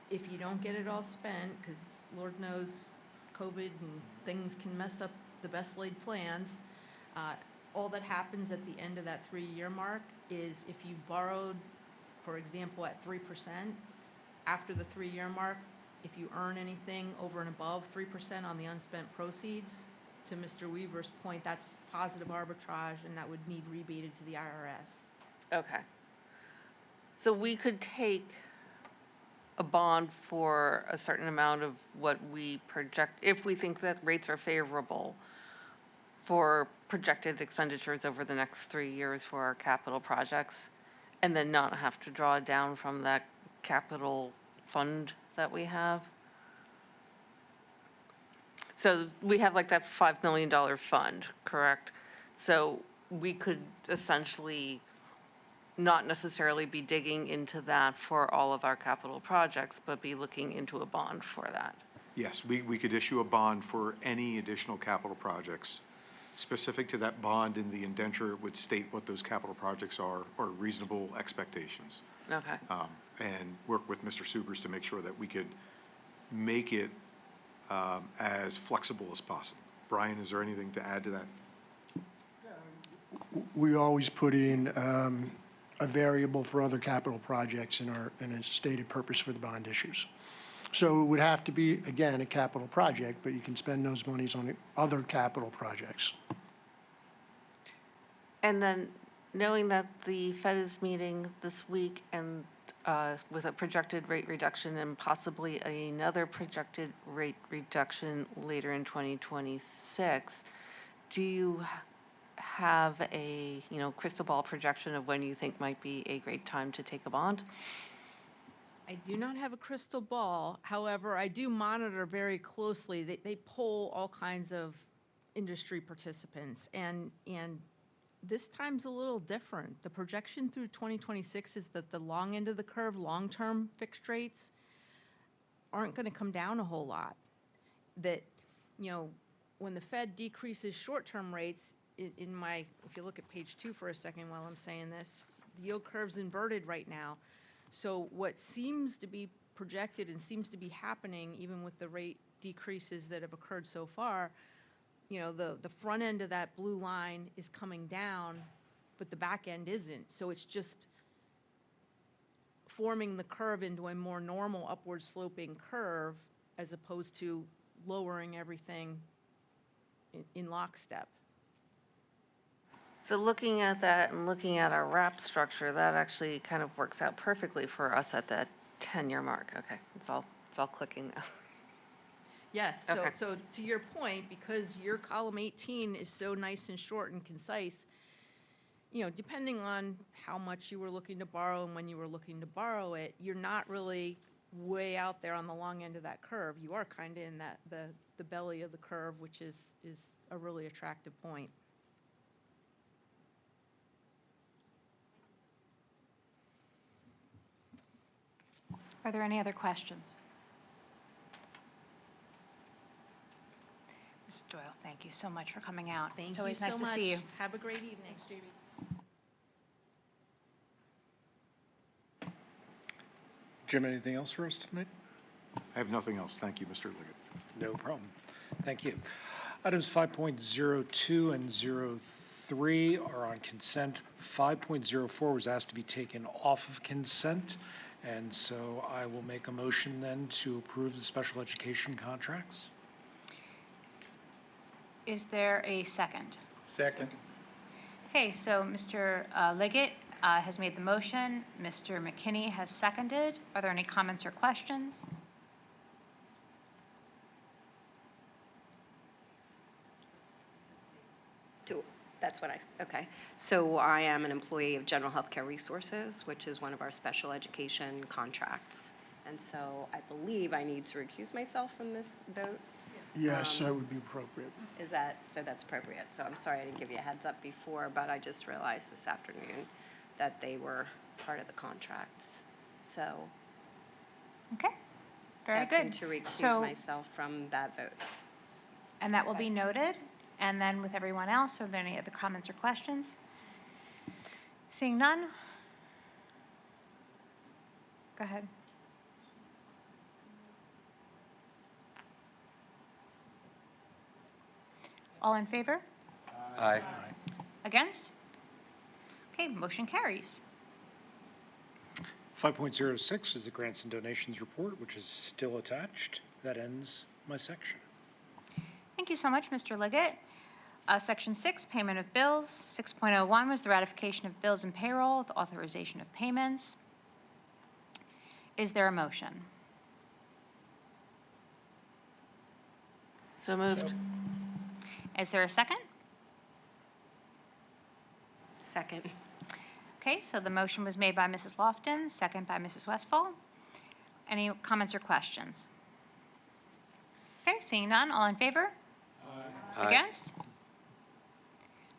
If you don't get it all spent, because Lord knows COVID and things can mess up the best laid plans, all that happens at the end of that 3-year mark is if you borrowed, for example, at 3%, after the 3-year mark, if you earn anything over and above 3% on the unspent proceeds, to Mr. Weaver's point, that's positive arbitrage, and that would need rebated to the IRS. Okay. So we could take a bond for a certain amount of what we project, if we think that rates are favorable, for projected expenditures over the next 3 years for our capital projects, and then not have to draw down from that capital fund that we have. So we have like that $5 million fund, correct? So we could essentially not necessarily be digging into that for all of our capital projects, but be looking into a bond for that. Yes, we could issue a bond for any additional capital projects. Specific to that bond in the indenture, it would state what those capital projects are, or reasonable expectations. Okay. And work with Mr. Subers to make sure that we could make it as flexible as possible. Brian, is there anything to add to that? We always put in a variable for other capital projects in a stated purpose for the bond issues. So it would have to be, again, a capital project, but you can spend those monies on other capital projects. And then knowing that the Fed is meeting this week and with a projected rate reduction and possibly another projected rate reduction later in 2026, do you have a, crystal ball projection of when you think might be a great time to take a bond? I do not have a crystal ball. However, I do monitor very closely. They poll all kinds of industry participants, and this time's a little different. The projection through 2026 is that the long end of the curve, long-term fixed rates, aren't going to come down a whole lot. That, when the Fed decreases short-term rates, if you look at page 2 for a second while I'm saying this, the yield curve's inverted right now. So what seems to be projected and seems to be happening, even with the rate decreases that have occurred so far, the front end of that blue line is coming down, but the back end isn't. So it's just forming the curve into a more normal upward sloping curve as opposed to lowering everything in lockstep. So looking at that and looking at our wrap structure, that actually kind of works out perfectly for us at that 10-year mark. Okay, it's all clicking now. Yes, so, Okay. so to your point, because your column 18 is so nice and short and concise, you know, depending on how much you were looking to borrow and when you were looking to borrow it, you're not really way out there on the long end of that curve. You are kind of in that, the belly of the curve, which is a really attractive point. Are there any other questions? Ms. Doyle, thank you so much for coming out. Thank It's you always so nice to much. see you. Have a great evening. Do you have anything else for us tonight? I have nothing else. Thank you, Mr. Liggett. No problem. Thank you. Items 5.02 and 03 are on consent. 5.04 was asked to be taken off of consent, and so I will make a motion then to approve the special education contracts. Is there a second? Second. Okay, so Mr. Liggett has made the motion. Mr. McKinney has seconded. Are there any comments or questions? That's what okay. So I am an employee of General Healthcare Resources, which is one of our special education contracts. And so I believe I need to recuse myself from this vote. Yes, that would be appropriate. Is that, so that's appropriate. So I'm sorry I didn't give you a heads up before, but I just realized this afternoon that they were part of the contracts. So Okay, very asking good. to recuse So- myself from that vote. And that will be noted. And then with everyone else, are there any other comments or questions? Seeing none? Go ahead. All in favor? Aye. Against? Okay, motion carries. 5.06 is the grants and donations report, which is still attached. That ends my section. Thank you so much, Mr. Liggett. Section 6, payment of bills. 6.01 was the ratification of bills and payroll, the authorization of payments. Is there a motion? So moved. Is there a second? Second. Okay, so the motion was made by Mrs. Lofton, second by Mrs. Westfall. Any comments or questions? Okay, seeing none, all in favor? Aye. Against?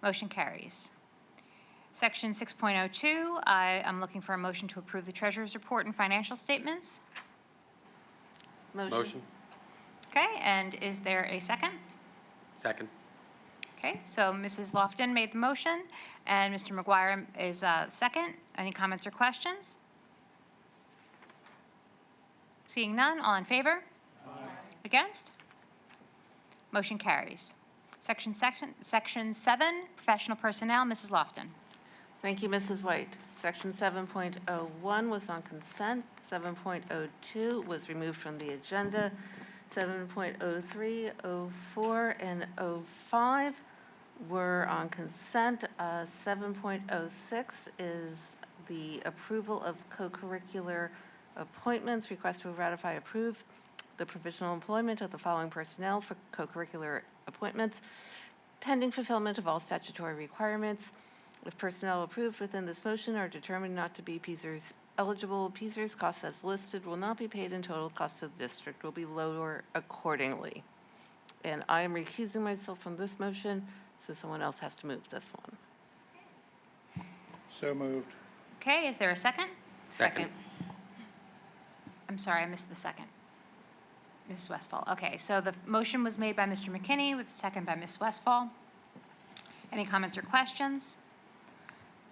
Motion carries. Section 6.02, I am looking for a motion to approve the treasurer's report and financial statements. Motion. Okay, and is there a second? Second. Okay, so Mrs. Lofton made the motion, and Mr. McGuire is second. Any comments or questions? Seeing none, all in favor? Against? Motion carries. Section 7, professional personnel, Mrs. Lofton. Thank you, Mrs. White. Section 7.01 was on consent. 7.02 was removed from the agenda. 7.03, 04, and 05 were on consent. 7.06 is the approval of co-curricular appointments. Request to ratify approve the provisional employment of the following personnel for co-curricular appointments pending fulfillment of all statutory requirements. If personnel approved within this motion are determined not to be PSERS eligible, PSERS costs as listed will not be paid in total. Cost of the district will be lower accordingly. And I am recusing myself from this motion, so someone else has to move this one. So moved. Okay, is there a second? Second. I'm sorry, I missed the second. Mrs. Westfall. Okay, so the motion was made by Mr. McKinney with second by Ms. Westfall. Any comments or questions?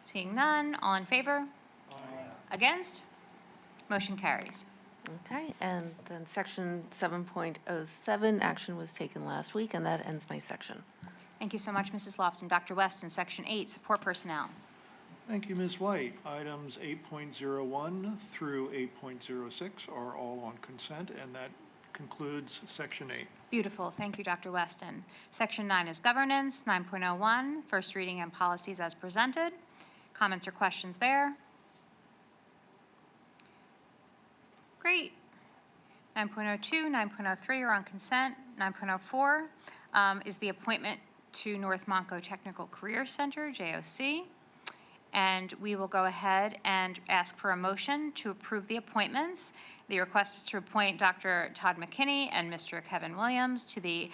Seeing none, all in favor? Against? Motion carries. Okay, and then section 7.07, action was taken last week, and that ends my section. Thank you so much, Mrs. Lofton. Dr. Weston, Section 8, support personnel. Thank you, Ms. White. Items 8.01 through 8.06 are all on consent, and that concludes Section 8. Beautiful. Thank you, Dr. Weston. Section 9 is governance. 9.01, first reading and policies as presented. Comments or questions there? Great. 9.02, 9.03 are on consent. 9.04 is the appointment to North Monco Technical Career Center, JOC. And we will go ahead and ask for a motion to approve the appointments. The request is to appoint Dr. Todd McKinney and Mr. Kevin Williams to the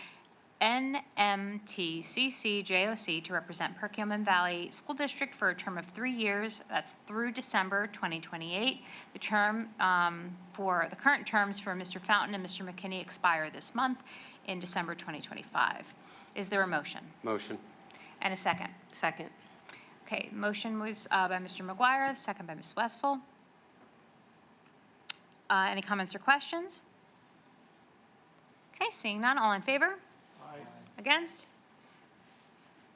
NMTCC JOC to represent Perkiomen Valley School District for a term of 3 years. That's through December 2028. The term for the current terms for Mr. Fountain and Mr. McKinney expire this month in December 2025. Is there a motion? Motion. And a second? Second. Okay, motion was by Mr. McGuire, second by Ms. Westphal. Any comments or questions? Okay, seeing none, all in favor? Against?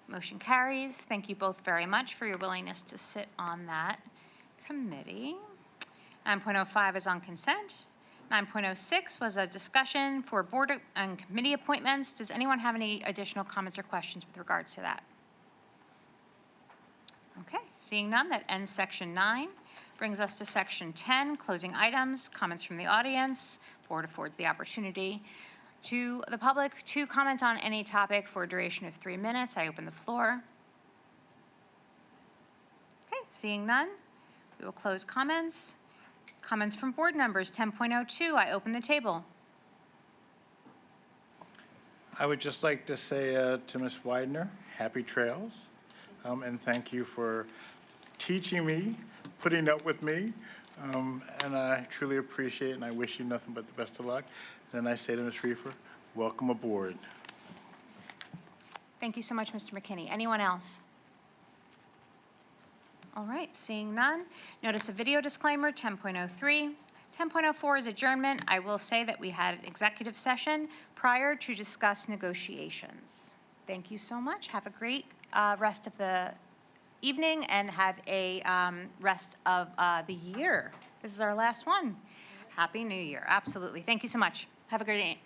Motion carries. Thank you both very much for your willingness to sit on that committee. 9.05 is on consent. 9.06 was a discussion for board and committee appointments. Does anyone have any additional comments or questions with regards to that? Okay, seeing none, that ends section 9. Brings us to section 10, closing items, comments from the audience. Board affords the opportunity to the public to comment on any topic for a duration of 3 minutes. I open the floor. Okay, seeing none, we will close comments. Comments from board members, 10.02, I open the table. I would just like to say to Ms. Widener, happy trails, and thank you for teaching me, putting up with me, and I truly appreciate it, and I wish you nothing but the best of luck. Then I say to Ms. Reefer, welcome aboard. Thank you so much, Mr. McKinney. Anyone else? All right, seeing none. Notice a video disclaimer, 10.03. 10.04 is adjournment. I will say that we had an executive session prior to discuss negotiations. Thank you so much. Have a great rest of the evening and have a rest of the year. This is our last one. Happy New Year. Absolutely. Thank you so much. Have a great day.